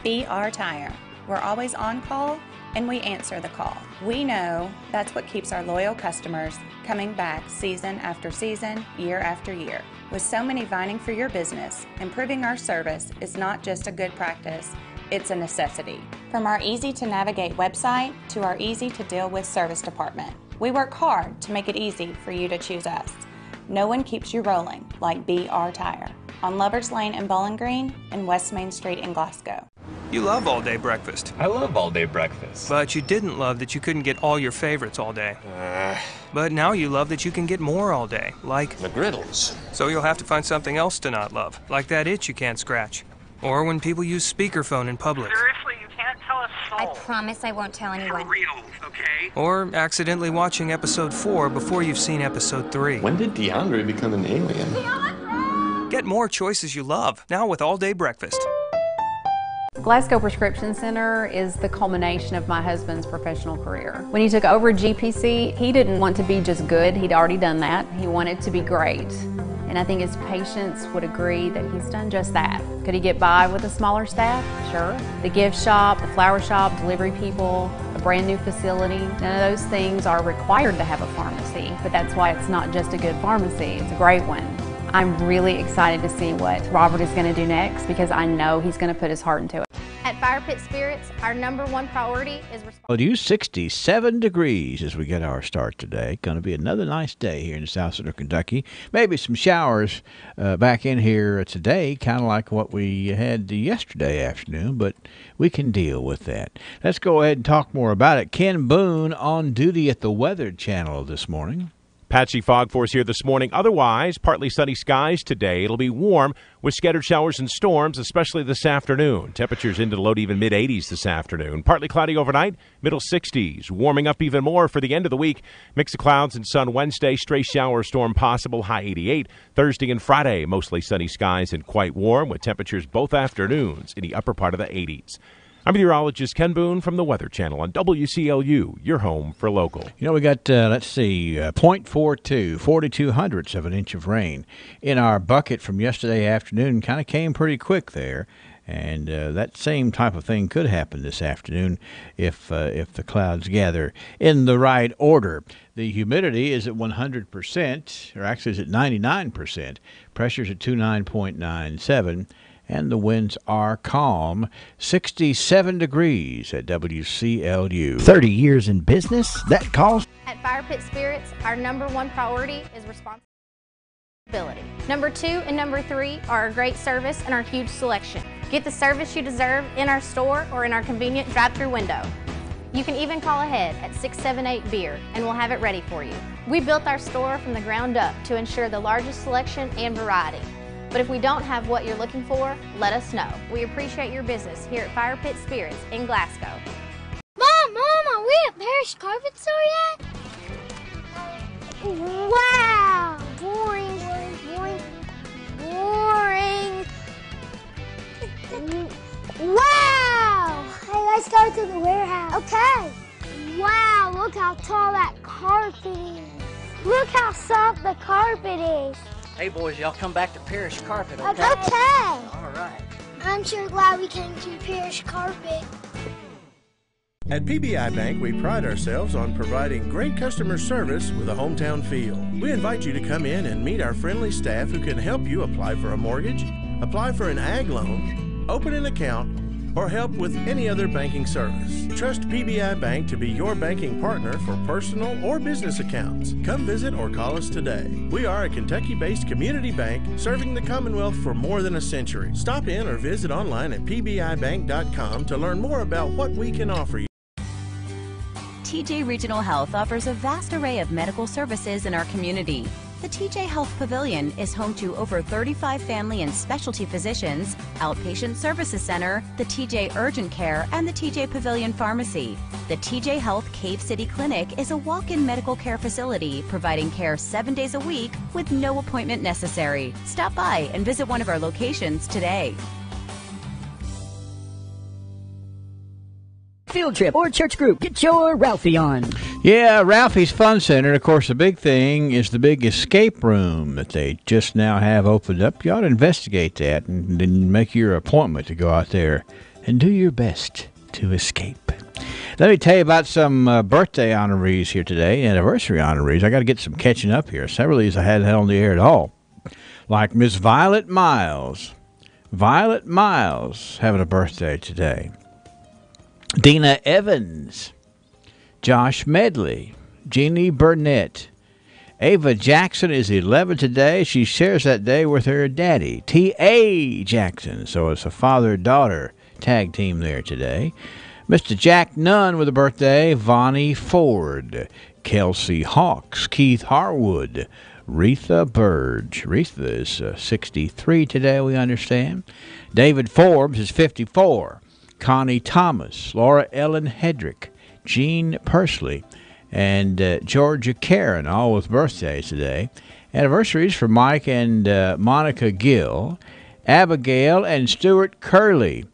BR Tire. We're always on call and we answer the call. We know that's what keeps our loyal customers coming back season after season, year after year. With so many vying for your business, improving our service is not just a good practice, it's a necessity. From our easy-to-navigate website to our easy-to-deal-with service department, we work hard to make it easy for you to choose us. No one keeps you rolling like BR Tire on Lovers Lane in Bowling Green and West Main Street in Glasgow. You love all-day breakfast. I love all-day breakfast. But you didn't love that you couldn't get all your favorites all day. But now you love that you can get more all day, like McGriddles. So you'll have to find something else to not love, like that itch you can't scratch. Or when people use speakerphone in public. Seriously, you can't tell a soul. I promise I won't tell anyone. For real, okay? Or accidentally watching episode 4 before you've seen episode 3. When did DeAndre become an alien? Get more choices you love, now with all-day breakfast. Glasgow Prescription Center is the culmination of my husband's professional career. When he took over GPC, he didn't want to be just good. He'd already done that. He wanted to be great. And I think his patients would agree that he's done just that. Could he get by with a smaller staff? Sure. The gift shop, the flower shop, delivery people, a brand new facility, none of those things are required to have a pharmacy, but that's why it's not just a good pharmacy, it's a great one. I'm really excited to see what Robert is going to do next because I know he's going to put his heart into it. At Fire Pit Spirits, our number one priority is WCLU 67 degrees as we get our start today. Going to be another nice day here in South Central Kentucky. Maybe some showers back in here today, kind of like what we had yesterday afternoon, but we can deal with that. Let's go ahead and talk more about it. Ken Boone on duty at the Weather Channel this morning. Patchy fog force here this morning. Otherwise, partly sunny skies today. It'll be warm with scattered showers and storms, especially this afternoon. Temperatures into the low to even mid-80s this afternoon. Partly cloudy overnight, middle 60s. Warming up even more for the end of the week. Mix of clouds and sun Wednesday. Stray shower storm possible, high 88. Thursday and Friday, mostly sunny skies and quite warm with temperatures both afternoons in the upper part of the 80s. I'm meteorologist Ken Boone from the Weather Channel on WCLU, your home for local. You know, we got, 0.42, 42 of an inch of rain in our bucket from yesterday afternoon. Kind of came pretty quick there. And that same type of thing could happen this afternoon if the clouds gather in the right order. The humidity is at 100%, or actually is at 99%. Pressure's at 29.97. And the winds are calm. 67 degrees at WCLU. 30 years in business? That calls. At Fire Pit Spirits, our number one priority is responsibility. Number 2 and number 3 are our great service and our huge selection. Get the service you deserve in our store or in our convenient drive-through window. You can even call ahead at 678-BEER and we'll have it ready for you. We built our store from the ground up to ensure the largest selection and variety. But if we don't have what you're looking for, let us know. We appreciate your business here at Fire Pit Spirits in Glasgow. Mom, are we at Parrish Carpet Store yet? Wow! Boring. Wow! Hey, let's go to the warehouse. Okay. Wow, look how tall that carpet is. Look how soft the carpet is. Hey, boys, y'all come back to Parrish Carpet, okay? Okay. All right. I'm sure glad we came to Parrish Carpet. At PBI Bank, we pride ourselves on providing great customer service with a hometown feel. We invite you to come in and meet our friendly staff who can help you apply for a mortgage, apply for an ag loan, open an account, or help with any other banking service. Trust PBI Bank to be your banking partner for personal or business accounts. Come visit or call us today. We are a Kentucky-based community bank serving the Commonwealth for more than a century. Stop in or visit online at pbibank.com to learn more about what we can offer you. TJ Regional Health offers a vast array of medical services in our community. The TJ Health Pavilion is home to over 35 family and specialty physicians, outpatient services center, the TJ Urgent Care, and the TJ Pavilion Pharmacy. The TJ Health Cave City Clinic is a walk-in medical care facility providing care 7 days a week with no appointment necessary. Stop by and visit one of our locations today. Field trip or church group, get your Ralphie on. Yeah, Ralphie's Fun Center. Of course, the big thing is the big escape room that they just now have opened up. You ought to investigate that and then make your appointment to go out there and do your best to escape. Let me tell you about some birthday honorees here today, anniversary honorees. I got to get some catching up here. Several of these I hadn't had on the air at all. Like Miss Violet Miles. Violet Miles having a birthday today. Dina Evans, Josh Medley, Jeannie Burnett. Ava Jackson is 11 today. She shares that day with her daddy, T.A. Jackson. So it's a father-daughter tag team there today. Mr. Jack Nunn with a birthday, Vonnie Ford, Kelsey Hawks, Keith Harwood, Retha Burge. Retha is 63 today, we understand. David Forbes is 54. Connie Thomas, Laura Ellen Hedrick, Jean Persley, and Georgia Karen, all with birthdays today. Anniversaries for Mike and Monica Gill, Abigail and Stuart Curley.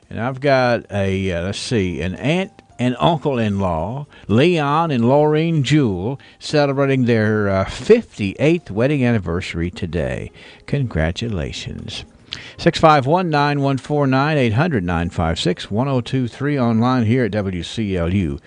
And I've got an aunt and uncle-in-law, Leon and Laureen Jewell, celebrating their 58th wedding anniversary today. Congratulations. 651-9149, 800-956-1023 online here at WCLU.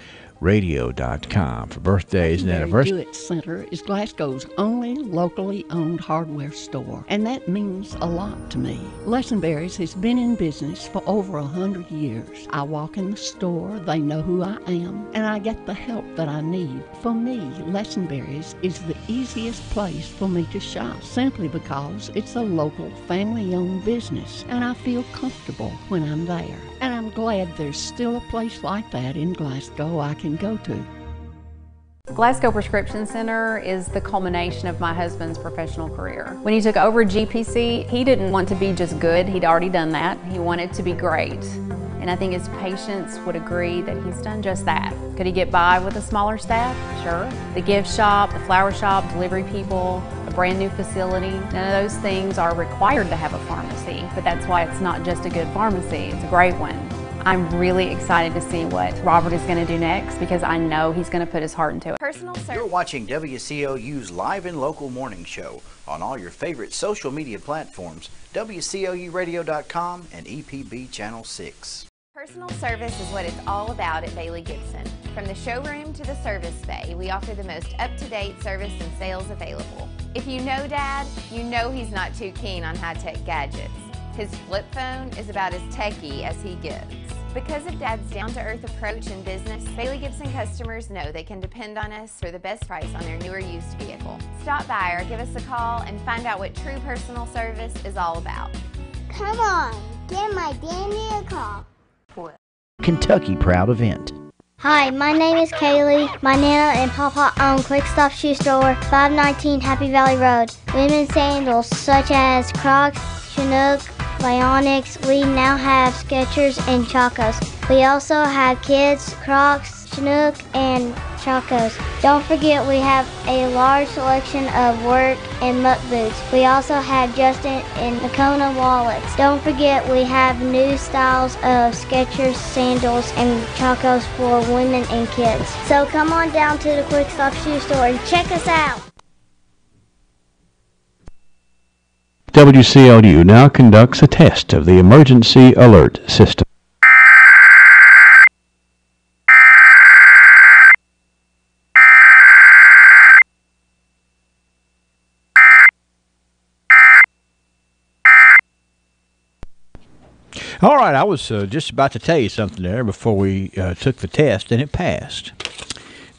radio.com for birthdays and anniversaries. Jewett Center is Glasgow's only locally owned hardware store, and that means a lot to me. Lesenberry's has been in business for over 100 years. I walk in the store, they know who I am, and I get the help that I need. For me, Lesenberry's is the easiest place for me to shop, simply because it's a local family-owned business, and I feel comfortable when I'm there. And I'm glad there's still a place like that in Glasgow I can go to. Glasgow Prescription Center is the culmination of my husband's professional career. When he took over GPC, he didn't want to be just good. He'd already done that. He wanted to be great. And I think his patients would agree that he's done just that. Could he get by with a smaller staff? Sure. The gift shop, the flower shop, delivery people, a brand new facility, none of those things are required to have a pharmacy, but that's why it's not just a good pharmacy, it's a great one. I'm really excited to see what Robert is going to do next because I know he's going to put his heart into it. You're watching WCLU's Live and Local Morning Show on all your favorite social media platforms, WCLUradio.com and EPB Channel 6. Personal service is what it's all about at Bailey Gibson. From the showroom to the service bay, we offer the most up-to-date service and sales available. If you know Dad, you know he's not too keen on high-tech gadgets. His flip phone is about as techy as he gets. Because of Dad's down-to-earth approach in business, Bailey Gibson customers know they can depend on us for the best price on their newer used vehicle. Stop by or give us a call and find out what true personal service is all about. Come on, give my dandy a call. Kentucky Proud event. Hi, my name is Kaylee. My Nana and Papa own Quick Stop Shoe Store, 519 Happy Valley Road. Women's sandals such as Crocs, Chinook, Bionics. We now have Skechers and Chacos. We also have kids, Crocs, Chinook, and Chacos. Don't forget we have a large selection of work and muck boots. We also have Justin and Nakona wallets. Don't forget we have new styles of Skechers sandals and Chacos for women and kids. So come on down to the Quick Stop Shoe Store and check us out. WCLU now conducts a test of the emergency alert system. All right, I was just about to tell you something there before we took the test, and it passed.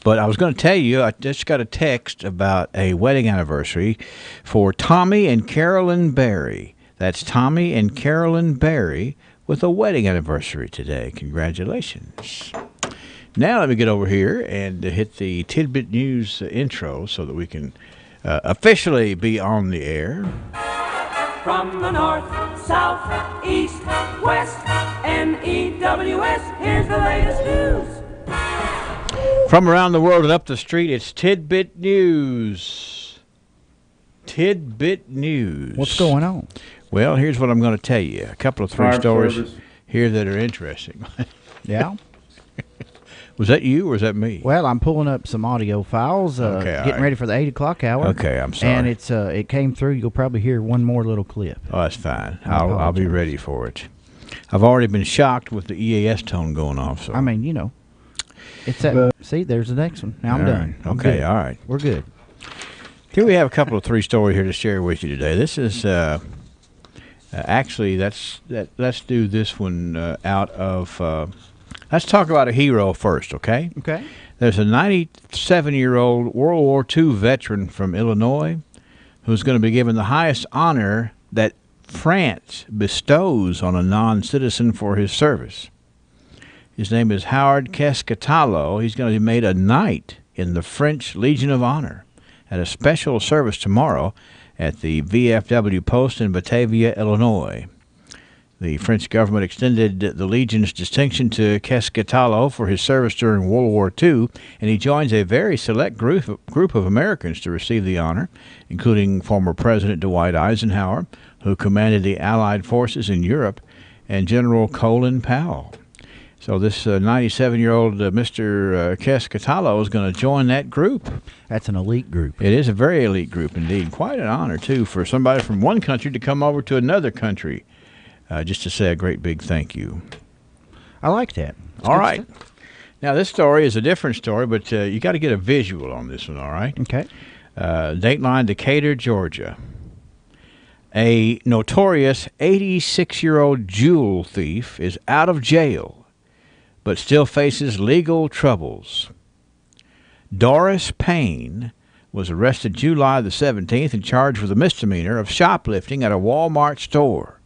But I was going to tell you, I just got a text about a wedding anniversary for Tommy and Carolyn Berry. That's Tommy and Carolyn Berry with a wedding anniversary today. Congratulations. Now let me get over here and hit the Tidbit News intro so that we can officially be on the air. From the north, south, east, west, NEWS, here's the latest news. From around the world and up the street, it's Tidbit News. Tidbit News. What's going on? Well, here's what I'm going to tell you. A couple of three stories here that are interesting. Yeah? Was that you or was that me? Well, I'm pulling up some audio files, getting ready for the 8 o'clock hour. Okay, I'm sorry. And it came through. You'll probably hear one more little clip. Oh, that's fine. I'll be ready for it. I've already been shocked with the EAS tone going off. So I mean, you know. It's that. See, there's the next one. Now I'm done. Right. Okay, all right. We're good. Here we have a couple of three stories here to share with you today. This is actually let's do this one out of. Let's talk about a hero first, okay? Okay. There's a 97-year-old World War II veteran from Illinois who's going to be given the highest honor that France bestows on a non-citizen for his service. His name is Howard Cascatalo. He's going to be made a knight in the French Legion of Honor at a special service tomorrow at the VFW post in Batavia, Illinois. The French government extended the Legion's distinction to Cascatalo for his service during World War II, and he joins a very select group of Americans to receive the honor, including former President Dwight Eisenhower, who commanded the Allied forces in Europe, and General Colin Powell. So this 97-year-old Mr. Cascatalo is going to join that group. That's an elite group. It is a very elite group indeed. Quite an honor, too, for somebody from one country to come over to another country. Just to say a great big thank you. I like that. All right. Now, this story is a different story, but you got to get a visual on this one, all right? Okay. Dateline, Decatur, Georgia. A notorious 86-year-old jewel thief is out of jail, but still faces legal troubles. Doris Payne was arrested July the 17th and charged with a misdemeanor of shoplifting at a Walmart store.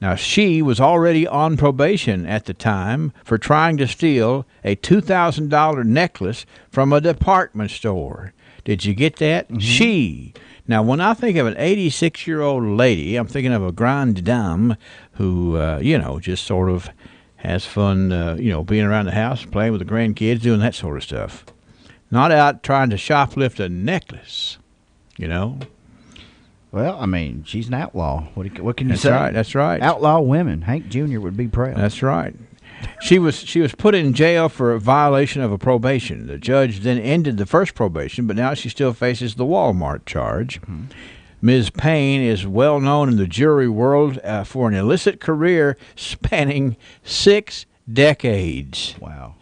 Now, she was already on probation at the time for trying to steal a $2,000 necklace from a department store. Did you get that? Mm-hmm. She. Now, when I think of an 86-year-old lady, I'm thinking of a grande dame who, just sort of has fun, being around the house, playing with the grandkids, doing that sort of stuff. Not out trying to shoplift a necklace, Well, I mean, she's an outlaw. What can you say? That's right. Outlaw women. Hank Jr. would be proud. That's right. She was put in jail for a violation of a probation. The judge then ended the first probation, but now she still faces the Walmart charge. Mm-hmm. Ms. Payne is well known in the jewelry world for an illicit career spanning 6 decades. Wow.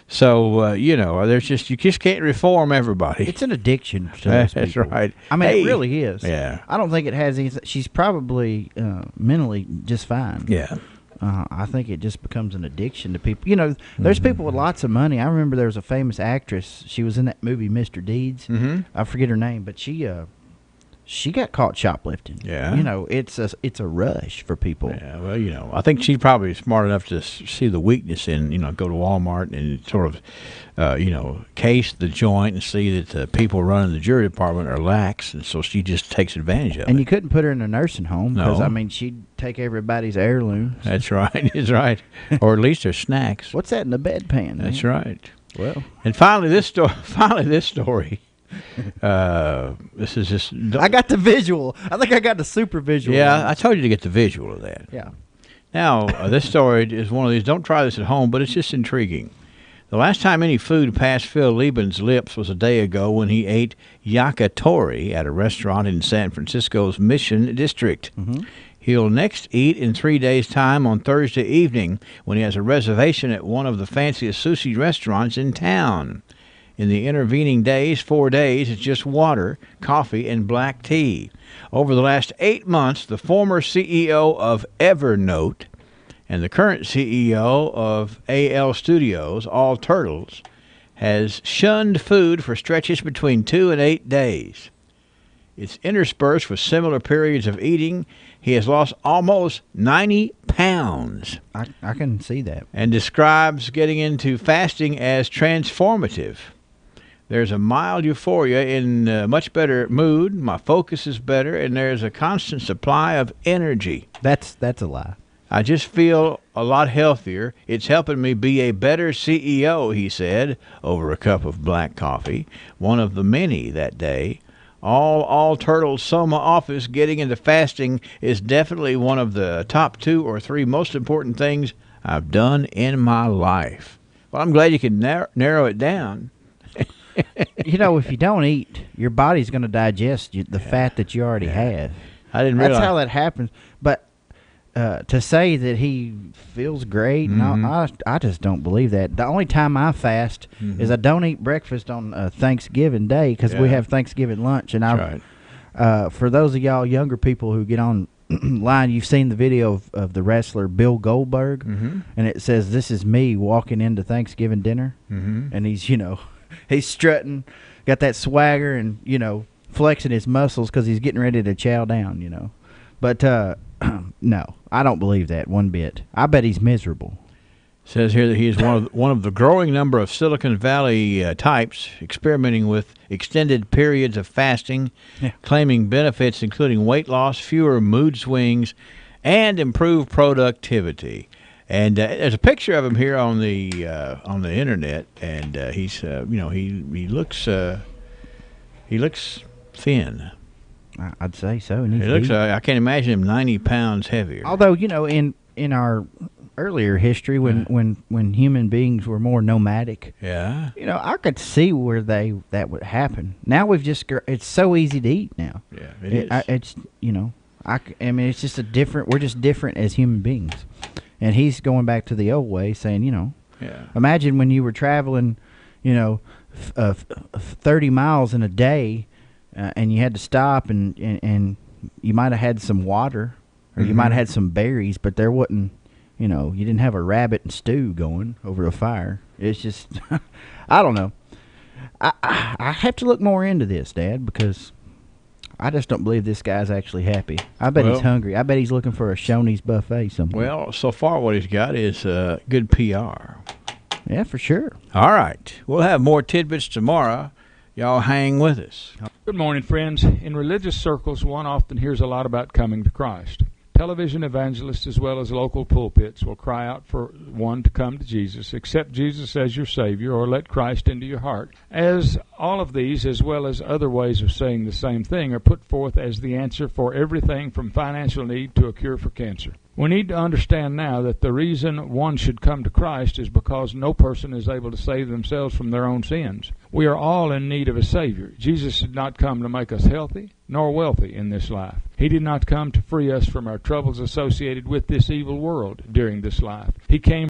So, there's you just can't reform everybody. It's an addiction to That's people. right. I mean, it really is. Yeah. I don't think it has anything. She's probably mentally just fine. Yeah. I think it just becomes an addiction to people. There's people with lots of money. I remember there was a famous actress. She was in that movie, Mr. Deeds. Mm-hmm. I forget her name, but she got caught shoplifting. Yeah. It's a rush for people. Yeah, well, I think she's probably smart enough to see the weakness in, go to Walmart and sort of, case the joint and see that the people running the jewelry department are lax, and so she just takes advantage of it. And you couldn't put her in a nursing home because, No. She'd take everybody's heirlooms. That's right. That's right. Or at least their snacks. What's that in the bedpan? That's man? right. Well. And finally, this story. This is just. I got the visual. I think I got the super visual. Yeah, I told you to get the visual of that. Yeah. Now, this story is one of these. Don't try this at home, but it's just intriguing. The last time any food passed Phil Lieben's lips was a day ago when he ate yakitori at a restaurant in San Francisco's Mission District. Mm-hmm. He'll next eat in 3 days' time on Thursday evening when he has a reservation at one of the fanciest sushi restaurants in town. In the intervening 4 days, it's just water, coffee, and black tea. Over the last 8 months, the former CEO of Evernote and the current CEO of AL Studios, All Turtles, has shunned food for stretches between 2 and 8 days. It's interspersed with similar periods of eating. He has lost almost 90 pounds. I can see that. And describes getting into fasting as transformative. There's a mild euphoria in much better mood. My focus is better, and there's a constant supply of energy. That's a lie. I just feel a lot healthier. It's helping me be a better CEO, he said, over a cup of black coffee, one of the many that day. All Turtles Soma office getting into fasting is definitely one of the top 2 or 3 most important things I've done in my life. Well, I'm glad you can narrow it down. If you don't eat, your body's going to digest the fat that you already have. I didn't realize. That's how that happens. But to say that he feels great, I just don't believe that. The only time I fast is I don't eat breakfast on Thanksgiving Day because we have Thanksgiving lunch. And for those of y'all younger people who get on line, you've seen the video of the wrestler Bill Goldberg, and it says, "This is me walking into Thanksgiving dinner," and he's he's strutting, got that swagger, and flexing his muscles because he's getting ready to chow down. But no, I don't believe that one bit. I bet he's miserable. Says here that he is one of the growing number of Silicon Valley types experimenting with extended periods of fasting, claiming benefits including weight loss, fewer mood swings, and improved productivity. And there's a picture of him here on the internet, and he's he looks thin. I'd say so. He looks. I can't imagine him 90 pounds heavier. Although in our earlier history, when human beings were more nomadic, I could see where that would happen. Now it's so easy to eat now. Yeah, it is. It's I mean it's just we're just different as human beings. And he's going back to the old way, saying, Yeah. Imagine when you were traveling, 30 miles in a day, and you had to stop, and you might have had some water, or you might have had some berries, but there wasn't, you didn't have a rabbit and stew going over a fire. It's just, I don't know. I have to look more into this, Dad, because I just don't believe this guy's actually happy. I bet he's hungry. I bet he's looking for a Shoney's buffet somewhere. Well, so far what he's got is good PR. Yeah, for sure. All right. We'll have more tidbits tomorrow. Y'all hang with us. Good morning, friends. In religious circles, one often hears a lot about coming to Christ. Television evangelists as well as local pulpits will cry out for one to come to Jesus, accept Jesus as your Savior, or let Christ into your heart. As all of these, as well as other ways of saying the same thing, are put forth as the answer for everything from financial need to a cure for cancer. We need to understand now that the reason one should come to Christ is because no person is able to save themselves from their own sins. We are all in need of a Savior. Jesus did not come to make us healthy nor wealthy in this life. He did not come to free us from our troubles associated with this evil world during this life. He came